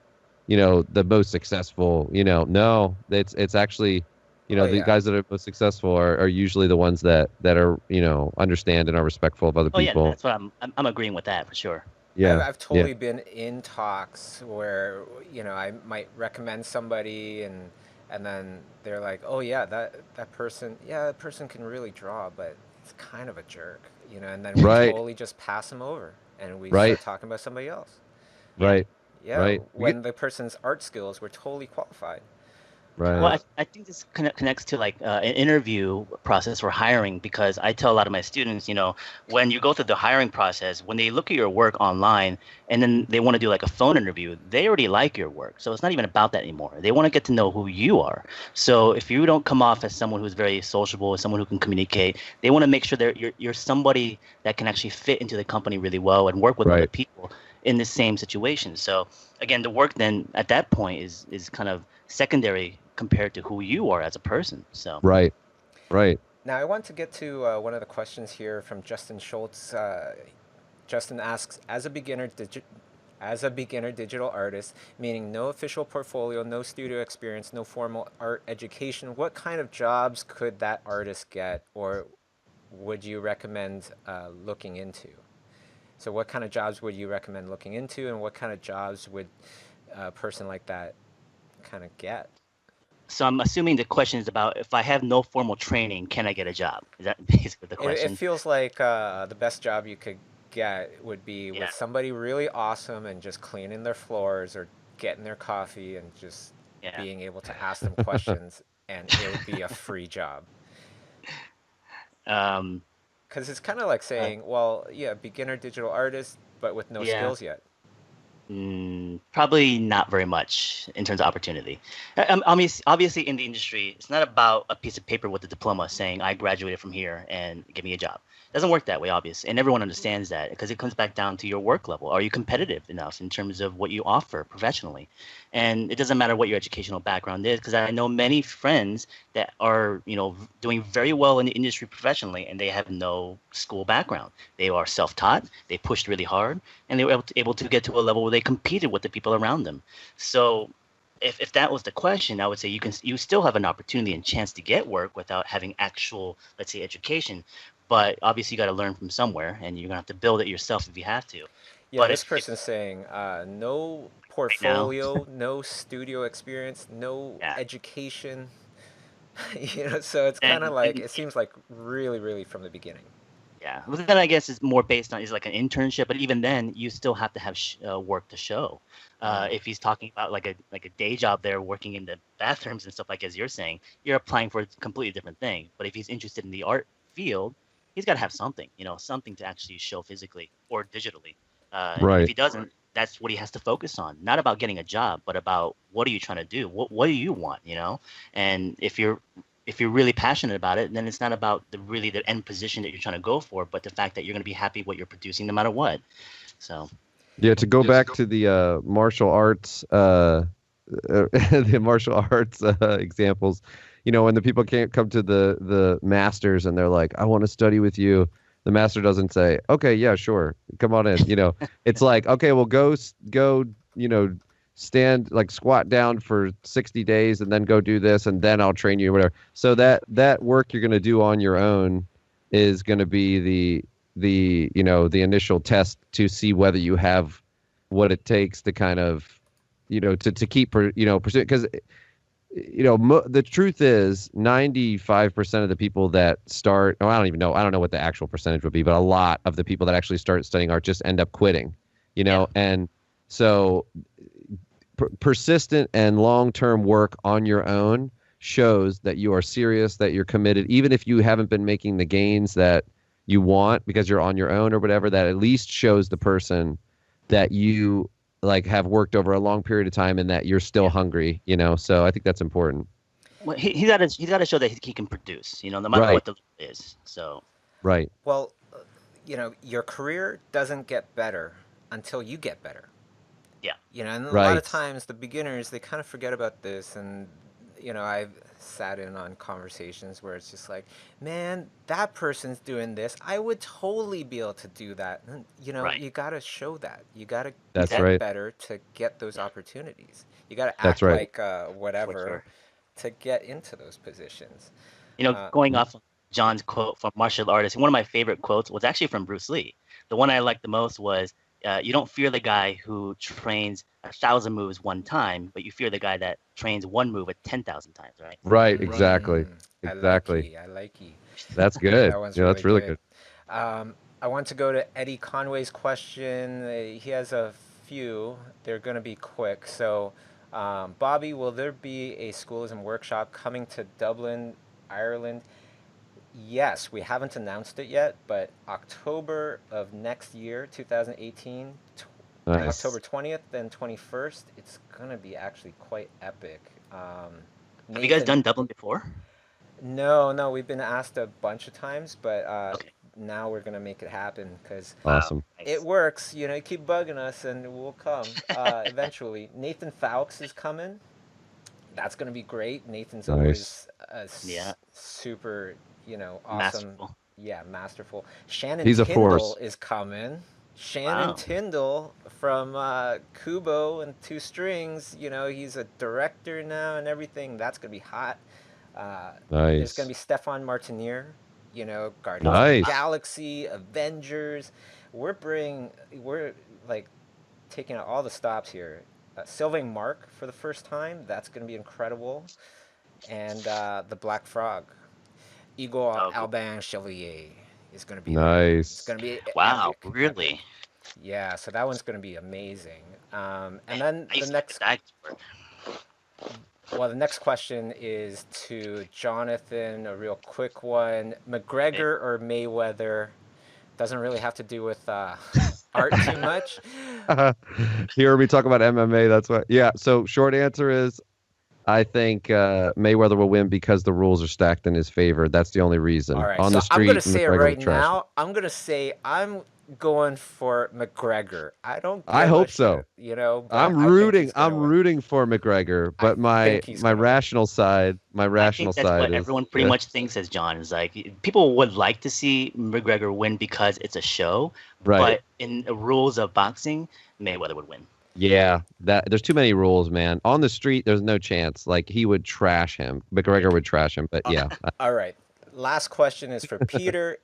the most successful, no, it's actually, the guys that are most successful are usually the ones that are, understand and are respectful of other people. Oh yeah, that's what I'm agreeing with that for sure. Yeah, I've totally been in talks where I might recommend somebody and then they're like, oh yeah, that person can really draw, but it's kind of a jerk, and then we totally just pass them over and we start talking about somebody else. Right. Yeah, right. when the person's art skills were totally qualified. Right. Well, I think this connects to like an interview process for hiring, because I tell a lot of my students, when you go through the hiring process, when they look at your work online and then they want to do like a phone interview, they already like your work. So it's not even about that anymore. They want to get to know who you are. So if you don't come off as someone who's very sociable, as someone who can communicate, they want to make sure that you're somebody that can actually fit into the company really well and work with other people in the same situation. So again, the work then at that point is kind of secondary compared to who you are as a person. So right. Now I want to get to one of the questions here from Justin Schultz. Justin asks, as a beginner digital artist, meaning no official portfolio, no studio experience, no formal art education, what kind of jobs could that artist get, or would you recommend looking into? So what kind of jobs would you recommend looking into, and what kind of jobs would a person like that kind of get? So I'm assuming the question is about, if I have no formal training, can I get a job? Is that basically the question? It feels like the best job you could get would be with somebody really awesome and just cleaning their floors or getting their coffee and just being able to ask them questions, and it would be a free job. Because it's kind of like saying, well, yeah, beginner digital artist, but with no skills yet. Probably not very much in terms of opportunity. Obviously, in the industry, it's not about a piece of paper with a diploma saying I graduated from here and give me a job. It doesn't work that way, obviously, and everyone understands that, because it comes back down to your work level. Are you competitive enough in terms of what you offer professionally? And it doesn't matter what your educational background is, because I know many friends that are, doing very well in the industry professionally, and they have no school background. They are self-taught. They pushed really hard, and they were able to get to a level where they competed with the people around them. So if that was the question, I would say you still have an opportunity and chance to get work without having actual, let's say, education. But obviously, you got to learn from somewhere, and you're gonna have to build it yourself if you have to. Yeah, but this person's saying no portfolio, no studio experience, no education. So it's kind of like, it seems like really, really from the beginning. Yeah, well, then I guess it's more based on, is like an internship, but even then, you still have to have work to show. If he's talking about like a day job there, working in the bathrooms and stuff, like as you're saying, you're applying for a completely different thing. But if he's interested in the art field, he's got to have something, something to actually show physically or digitally. If he doesn't, that's what he has to focus on. Not about getting a job, but about what are you trying to do? What do you want? And if you're really passionate about it, then it's not about the end position that you're trying to go for, but the fact that you're going to be happy with what you're producing no matter what. So, yeah, to go back to the martial arts, examples, when the people can't come to the masters and they're like, I want to study with you. The master doesn't say, okay, yeah, sure, come on in. It's like, okay, well, go, stand, like squat down for 60 days and then go do this, and then I'll train you or whatever. So that work you're going to do on your own is going to be the initial test to see whether you have what it takes to kind of, to keep, pursuing. Because, the truth is 95% of the people that start, I don't know what the actual percentage would be, but a lot of the people that actually start studying art just end up quitting, and so persistent and long-term work on your own shows that you are serious, that you're committed, even if you haven't been making the gains that you want because you're on your own or whatever. That at least shows the person that you like have worked over a long period of time and that you're still hungry, so I think that's important. Well, he's got to show that he can produce, no matter what the is. So well, your career doesn't get better until you get better. Yeah. And a lot of Right. times the beginners, they kind of forget about this. And, I've sat in on conversations where it's just like, man, that person's doing this. I would totally be able to do that. And, Right. you got to show that. You got to That's get Exactly. right. better to get those opportunities. You got to That's act right. like For whatever sure. to get into those positions. Uh, Going off of John's quote from martial artist, one of my favorite quotes was actually from Bruce Lee. The one I liked the most was, "You don't fear the guy who trains 1,000 moves one time, but you fear the guy that trains one move 10,000 times." Right? Right. Exactly. I like Exactly. you. I like you. That's good. That one's Yeah, really that's really good. good. I want to go to Eddie Conway's question. He has a few. They're going to be quick. So, Bobby, will there be a schoolism workshop coming to Dublin, Ireland? Yes, we haven't announced it yet, but October of next year, 2018, Nice. October 20th and 21st, it's going to be actually quite epic. Have you guys Nathan, done Dublin before? no, we've been asked a bunch of times, but Okay. now we're gonna make it happen because Wow. Awesome. it Nice. works. You keep bugging us, and we'll come eventually. Nathan Fowkes is coming. That's gonna be great. Nathan's Nice. always a Yeah. super, awesome. Masterful. Yeah, masterful. Shannon He's a Tyndall force. is coming. Shannon Wow. Tyndall from Kubo and Two Strings. He's a director now and everything. That's gonna be hot. There's going to Nice. be Stefan Martinier, Guardians Oh, of the wow. Nice. Galaxy, Avengers. We're like taking out all the stops here. Sylvain Mark for the first time. That's going to be incredible. And the Black Frog, Igor Oh, Albin Chevalier is going to be there. It's Nice. going to be wow. epic, Really? epic. Yeah, so that one's going to be amazing. And then I the used to next have a Well, the next question is to Jonathan, a real quick one. McGregor or Mayweather? Doesn't really have to do with art too much. Here we talk about MMA. That's what. Yeah. So short answer is, I think Mayweather will win because the rules are stacked in his favor. That's the only All reason. right, On the so I'm going to street, say it McGregor will right trash him. now. I'm going to say I'm going for McGregor. I don't I give a hope so. shit, but I think he's going I'm to win. rooting for McGregor, I but my think he's my going to win. rational side, my I rational think that's side what is everyone pretty much thinks as John is like people would like to see McGregor win because it's a show, right. but in the rules of boxing, Mayweather would win. Yeah, that there's too many rules, man. On the street, there's no chance. Like he would trash him. Yeah. McGregor would trash him. But yeah, All right. Last question is for Peter.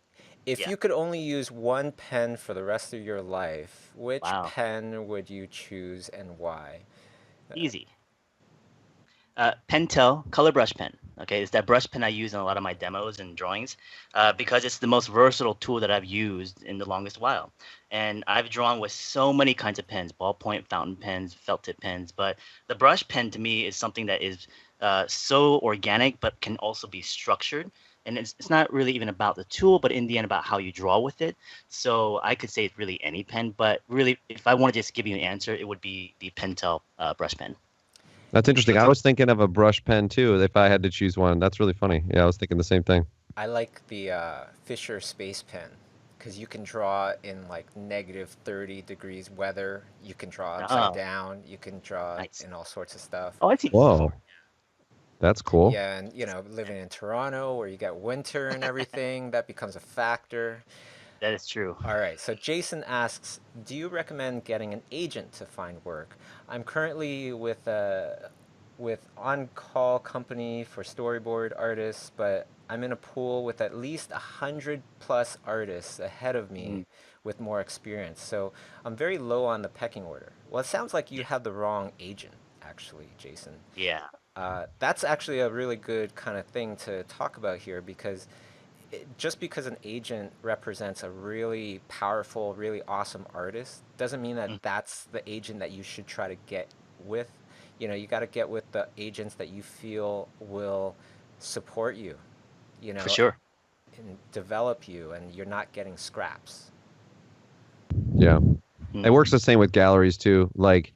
If Yeah. you could only use one pen for the rest of your life, which Wow. pen would you choose and why? Easy. Pentel color brush pen. Okay, it's that brush pen I use in a lot of my demos and drawings because it's the most versatile tool that I've used in the longest while. And I've drawn with so many kinds of pens, ballpoint, fountain pens, felt tip pens. But the brush pen to me is something that is so organic, but can also be structured. And it's not really even about the tool, but in the end about how you draw with it. So I could say it's really any pen, but really, if I want to just give you an answer, it would be the Pentel brush pen. that's interesting. I was thinking of a brush pen too if I had to choose one. That's really funny. Yeah, I was thinking the same thing. I like the Fisher Space Pen because you can draw in like -30 degrees weather. You can draw upside Oh, down. You can draw nice. in all sorts of stuff. Oh, I've seen this Whoa, before. that's cool. Yeah, and living in Toronto where you get winter and everything, that becomes a factor. That is true. All right, so Jason asks, do you recommend getting an agent to find work? I'm currently with on-call company for storyboard artists, but I'm in a pool with at least 100+ artists ahead of Mm, me with more experience. So I'm very low on the pecking order. Well, it sounds like you yeah. have the wrong agent, actually, Jason. Yeah. That's actually a really good kind of thing to talk about here because just because an agent represents a really powerful, really awesome artist doesn't mean that Mm, that's the agent that you should try to get with. You got to get with the agents that you feel will support you, you for know, sure. and develop you, and you're not getting scraps. Yeah, it Mm, works the same with galleries too. Like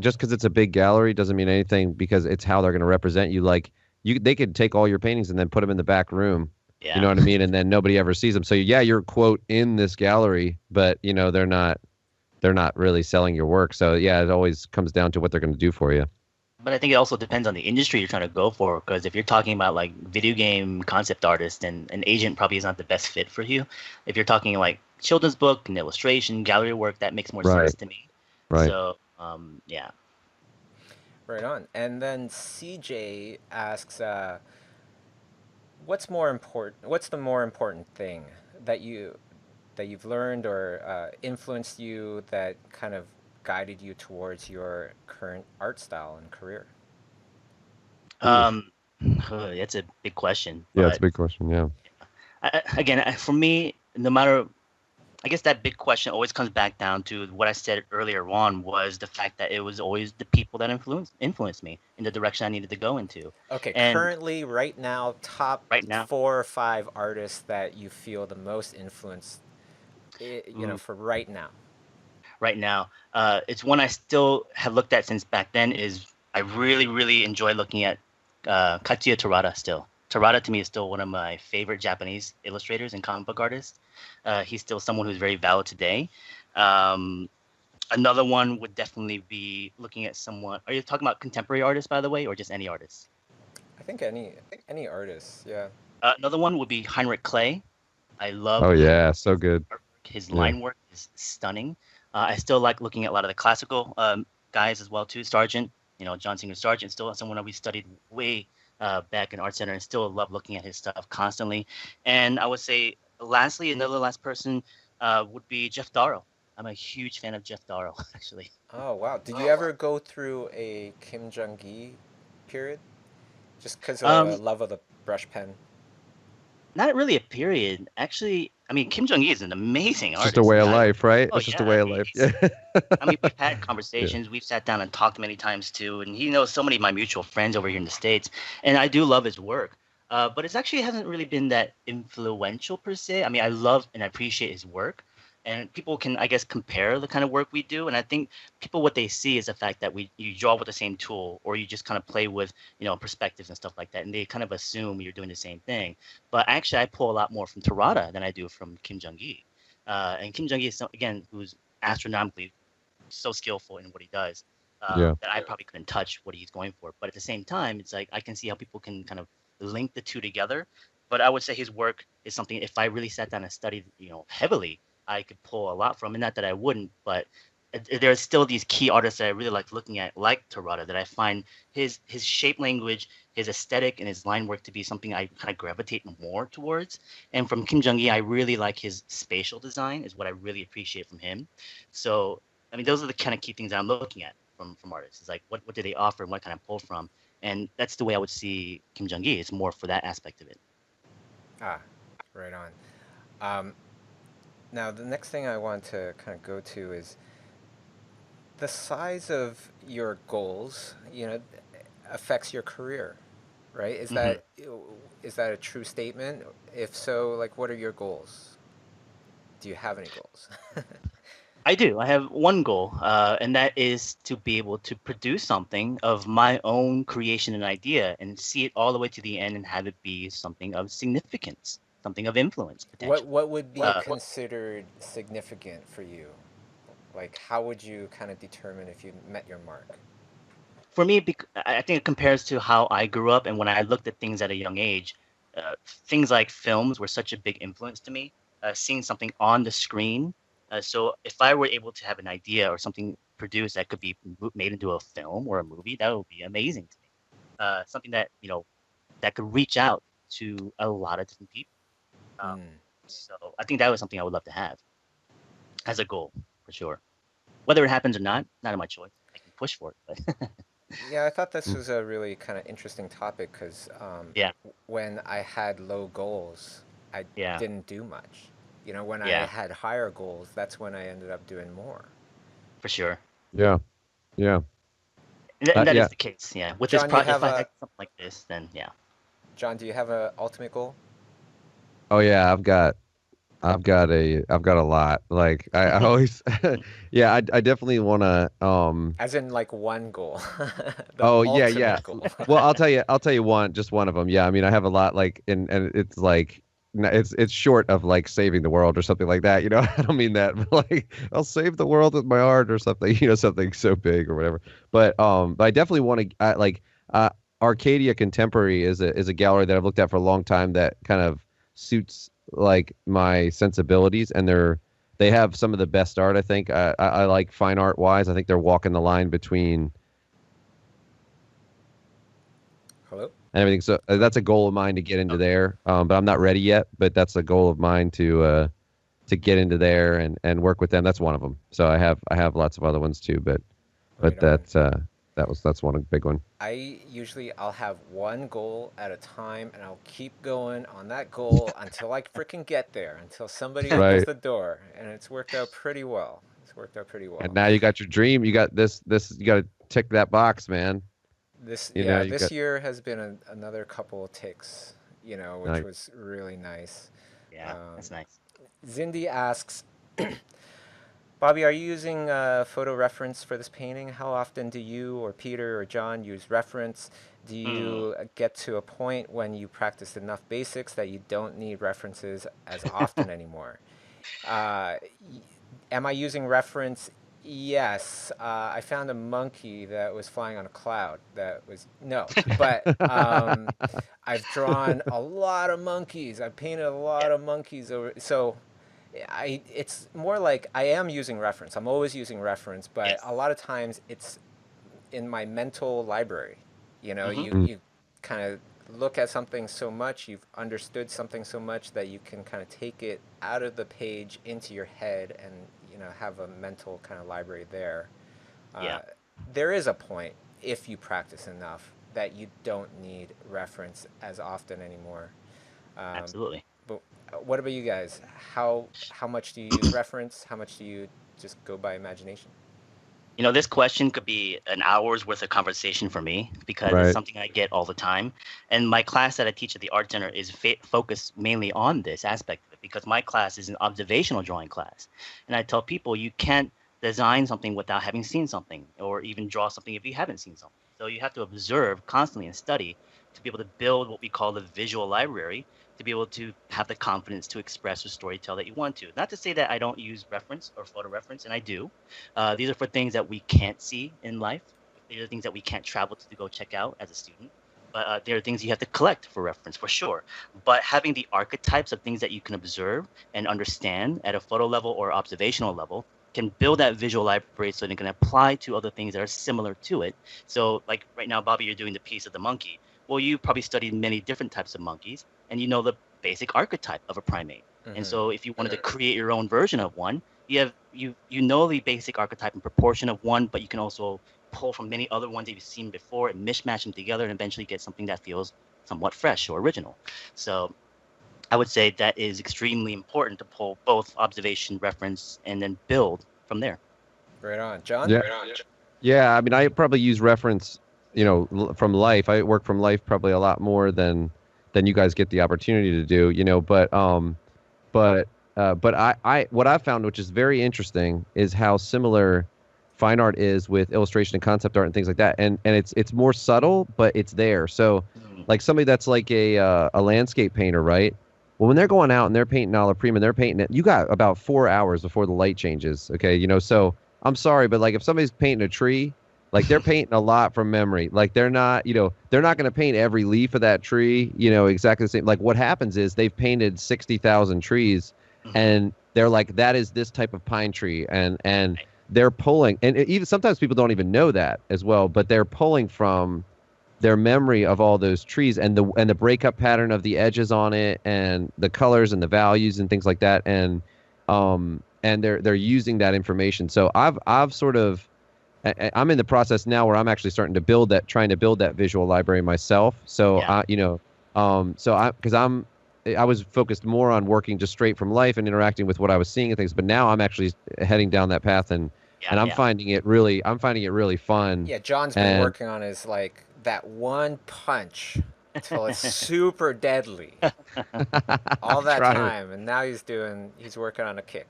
just because it's a big gallery doesn't mean anything because it's how they're going to represent you. Like they could take all your paintings and then put them in the back room. You yeah. know what I mean? And then nobody ever sees them. So yeah, you're quote in this gallery, but they're they're not really selling your work. So yeah, it always comes down to what they're going to do for you. But I think it also depends on the industry you're trying to go for. Because if you're talking about like video game concept artist, then an agent probably is not the best fit for you. If you're talking like children's book and illustration, gallery work, that makes more Right. sense to me. Right. So yeah. Right on. And then CJ asks, what's more important? What's the more important thing that you've learned or influenced you that kind of guided you towards your current art style and career? Um, that's a big question. Yeah, it's a But big question. Yeah. again, for me, no matter, I guess that big question always comes back down to what I said earlier on was the fact that it was always the people that influenced me in the direction I needed to go into. Okay, And currently, right now, top right now, 4 or 5 artists that you feel the most influenced, ooh, for right now. right now, it's one I still have looked at since back then. Is I really, really enjoy looking at Katsuya Terada still. Terada to me is still one of my favorite Japanese illustrators and comic book artists. He's still someone who's very valid today. Um, Another one would definitely be looking at someone. Are you talking about contemporary artists, by the way, or just any artists? I think any artist, yeah. Another one would be Heinrich Clay. I love Oh his yeah, so good. artwork. His Yeah. line work is stunning. I still like looking at a lot of the classical guys as well too. Sargent, John Singer Sargent, still someone that we studied way back in Art Center, and still love looking at his stuff constantly. And I would say, lastly, another last person would be Jeff Darrow. I'm a huge fan of Jeff Darrow, actually. Oh wow! Did you ever go through a Kim Jong-gi period, just because of the Um, love of the brush pen? Not really a period. Actually, I mean, Kim Jong-il is an amazing It's just a artist. way And of life, right? oh It's just a yeah, I way of mean, life. Yeah. we've had Yeah. conversations. We've sat down and talked many times too, and he knows so many of my mutual friends over here in the States, and I do love his work. But it's actually hasn't really been that influential per se. I mean, I love and I appreciate his work, and people can, I guess, compare the kind of work we do. And I think people what they see is the fact that you draw with the same tool, or you just kind of play with perspectives and stuff like that, and they kind of assume you're doing the same thing. But actually, I pull a lot more from Terada than I do from Kim Jong-il. And Kim Jong-il is again who's astronomically so skillful in what he does Yeah. that I probably couldn't touch what he's going for. But at the same time, it's like I can see how people can kind of link the two together. But I would say his work is something if I really sat down and studied, heavily, I could pull a lot from. And not that I wouldn't, but there's still these key artists that I really like looking at, like Terada, that I find his shape language, his aesthetic, and his line work to be something I kind of gravitate more towards. And from Kim Jong-il, I really like his spatial design, is what I really appreciate from him. So I mean, those are the kind of key things that I'm looking at from artists. It's like what do they offer and what can I pull from? And that's the way I would see Kim Jong-il. It's more for that aspect of it. Ah, right on. Um, Now the next thing I want to kind of go to is the size of your goals. Affects your career, right? Hmm. Is that a true statement? If so, like, what are your goals? Do you have any goals? I do. I have one goal, and that is to be able to produce something of my own creation and idea and see it all the way to the end and have it be something of significance, something of influence, What potentially. what would be Uh, considered significant for you? Like, how would you kind of determine if you met your mark? for me, I think it compares to how I grew up and when I looked at things at a young age. Things like films were such a big influence to me. Seeing something on the screen. So if I were able to have an idea or something produced that could be made into a film or a movie, that would be amazing to me. Something that that could reach out to a lot of different people. Um, Hmm. so I think that was something I would love to have as a goal for sure. Whether it happens or not of my choice. I can push for it, but Yeah, I thought this Mm. was a really kind of interesting topic because yeah, when I had low goals, I yeah, didn't do much. When I yeah, had higher goals, that's when I ended up doing more. for sure. Yeah. Yeah. And that Yeah. is the case. Yeah, with this John, you if have I had a something like this, then yeah. John, do you have a ultimate goal? Oh yeah. I've got a lot. Like I always, yeah. I definitely want to. As in, like, one goal, the Oh yeah. Yeah. ultimate goal. Well, I'll tell you one, just one of them. Yeah. I mean, I have a lot. Like, and it's like it's short of like saving the world or something like that. I don't mean that, but like I'll save the world with my art or something. Something so big or whatever. But I definitely want to uh, Arcadia Contemporary is a gallery that I've looked at for a long time that kind of suits like my sensibilities, and they have some of the best art. I think I like fine art wise. I think they're walking the line between Hello? and everything. So that's a goal of mine to get into there. But I'm not ready yet. But that's a goal of mine to get into there and work with them. That's one of them. So I have lots of other ones too. But Right on. that's one big one. I'll have one goal at a time, and I'll keep going on that goal until I freaking get there, until somebody opens Right. the door, and it's worked out pretty well. It's worked out pretty And well. now you got your dream. You got this. You got to tick that box, man. You This got year has been another couple of ticks, which like was really nice. Yeah, Um, that's nice. Zindi asks, Bobby, are you using photo reference for this painting? How often do you or Peter or John use reference? Do Hmm. you get to a point when you practice enough basics that you don't need references as often anymore? Uh, am I using reference? Yes. I found a monkey that was flying on a cloud. That was no, but I've drawn a lot of monkeys. I've painted a Yeah. lot of monkeys over. So it's more like I am using reference. I'm always using reference, but Yes. a lot of times it's in my mental library. Hmm. mm, You kind of look at something so much, you've understood something so much that you can kind of take it out of the page into your head and have a mental kind of library there. Yeah. Uh, there is a point if you practice enough that you don't need reference as often anymore. Um, Absolutely. but what about you guys? How much do you use reference? How much do you just go by imagination? This question could be an hour's worth of conversation for me because it's right. something I get all the time. And my class that I teach at the Art Center is focused mainly on this aspect of it because my class is an observational drawing class. And I tell people you can't design something without having seen something or even draw something if you haven't seen something. So you have to observe constantly and study to be able to build what we call the visual library to be able to have the confidence to express or storytell that you want to. Not to say that I don't use reference or photo reference, and I do. These are for things that we can't see in life. These are things that we can't travel to go check out as a student. But there are things you have to collect for reference, for sure. But having the archetypes of things that you can observe and understand at a photo level or observational level can build that visual library so it can apply to other things that are similar to it. So, like right now, Bobby, you're doing the piece of the monkey. Well, you probably studied many different types of monkeys, and you know the basic archetype of a primate. And Mm-hmm. so, if you wanted to create your own version of one, you know the basic archetype and proportion of one, but you can also pull from many other ones that you've seen before and mishmash them together and eventually get something that feels somewhat fresh or original. So I would say that is extremely important to pull both observation, reference, and then build from there. Right on, John. Yeah. Yeah. I mean, I probably use reference, from life. I work from life probably a lot more than you guys get the opportunity to do. But but what I found, which is very interesting, is how similar fine art is with illustration and concept art and things like that. And it's more subtle, but it's there. So Mm. like somebody that's like a landscape painter, right? Well, when they're going out and they're painting alla prima, they're painting it. You got about 4 hours before the light changes. Okay, so I'm sorry, but like if somebody's painting a tree, like they're painting a lot from memory. Like they're not going to paint every leaf of that tree, exactly the same. Like what happens is they've painted 60,000 trees, Hmm. and they're like, that is this type of pine tree, and Right. they're pulling, and even sometimes people don't even know that as well, but they're pulling from their memory of all those trees and the breakup pattern of the edges on it and the colors and the values and things like that, and they're using that information. So I've sort of I'm in the process now where I'm actually starting to trying to build that visual library myself. So Yeah. because I was focused more on working just straight from life and interacting with what I was seeing and things, but now I'm actually heading down that path, Yeah. and Yeah. I'm finding it really fun. Yeah, John's been And working on his like that one punch till it's super deadly all I'm that trying. time, and now he's working on a kick.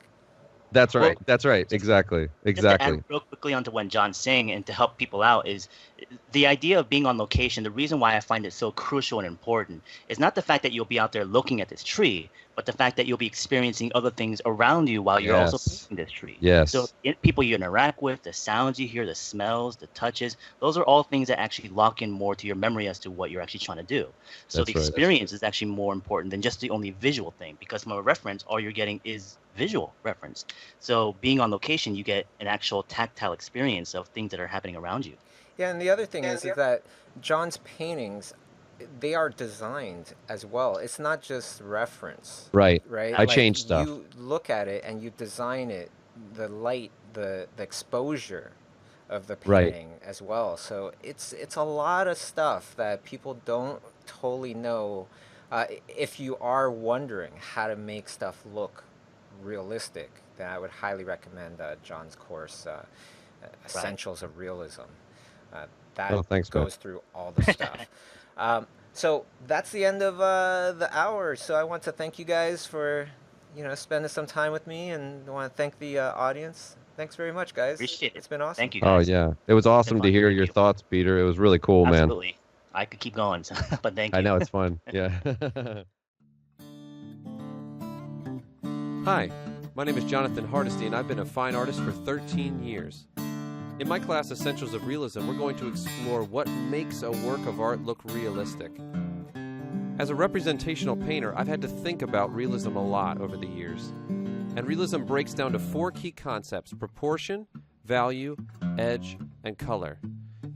That's Well, right. That's right. Exactly. just to Exactly. add real quickly onto what John's saying and to help people out is the idea of being on location. The reason why I find it so crucial and important is not the fact that you'll be out there looking at this tree, but the fact that you'll be experiencing other things around you while you're also Yes. painting this tree. So Yes. people you interact with, the sounds you hear, the smells, the touches, those are all things that actually lock in more to your memory as to what you're actually trying to do. So the That's right. experience is actually more important than just the only visual thing, because from a reference, all you're getting is visual reference. So being on location, you get an actual tactile experience of things that are happening around you. Yeah, and the other thing is that John's paintings, they are designed as well. It's not just reference, Right. right? I changed stuff. You look at it and you design it, the light, the exposure of the Right. painting as well. So it's a lot of stuff that people don't totally know. If you are wondering how to make stuff look realistic, then I would highly recommend John's course, Essentials of Realism. That Oh, thanks, man. goes through all the stuff. So that's the end of the hour. So I want to thank you guys for spending some time with me, and I want to thank the audience. Thanks very much, guys. Appreciate it. It's been awesome. Thank you, Oh guys. yeah, it was awesome to fun. hear Thank your you. thoughts, Peter. It was really cool, man. Absolutely. I could keep going, but thank you. I know it's fun. Yeah. Hi, my name is Jonathan Hardesty, and I've been a fine artist for 13 years. In my class, Essentials of Realism, we're going to explore what makes a work of art look realistic. As a representational painter, I've had to think about realism a lot over the years. And realism breaks down to 4 key concepts: proportion, value, edge, and color.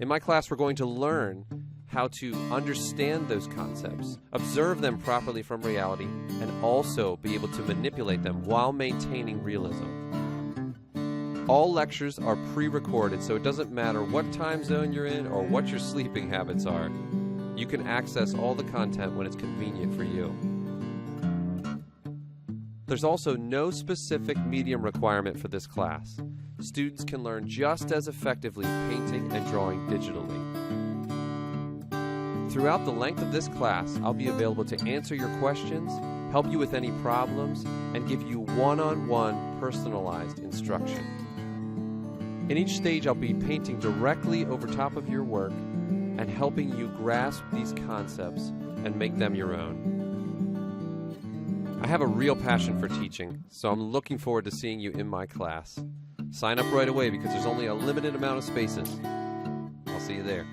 In my class, we're going to learn how to understand those concepts, observe them properly from reality, and also be able to manipulate them while maintaining realism. All lectures are pre-recorded, so it doesn't matter what time zone you're in or what your sleeping habits are. You can access all the content when it's convenient for you. There's also no specific medium requirement for this class. Students can learn just as effectively painting and drawing digitally. Throughout the length of this class, I'll be available to answer your questions, help you with any problems, and give you one-on-one personalized instruction. In each stage, I'll be painting directly over top of your work and helping you grasp these concepts and make them your own. I have a real passion for teaching, so I'm looking forward to seeing you in my class. Sign up right away because there's only a limited amount of spaces. I'll see you there.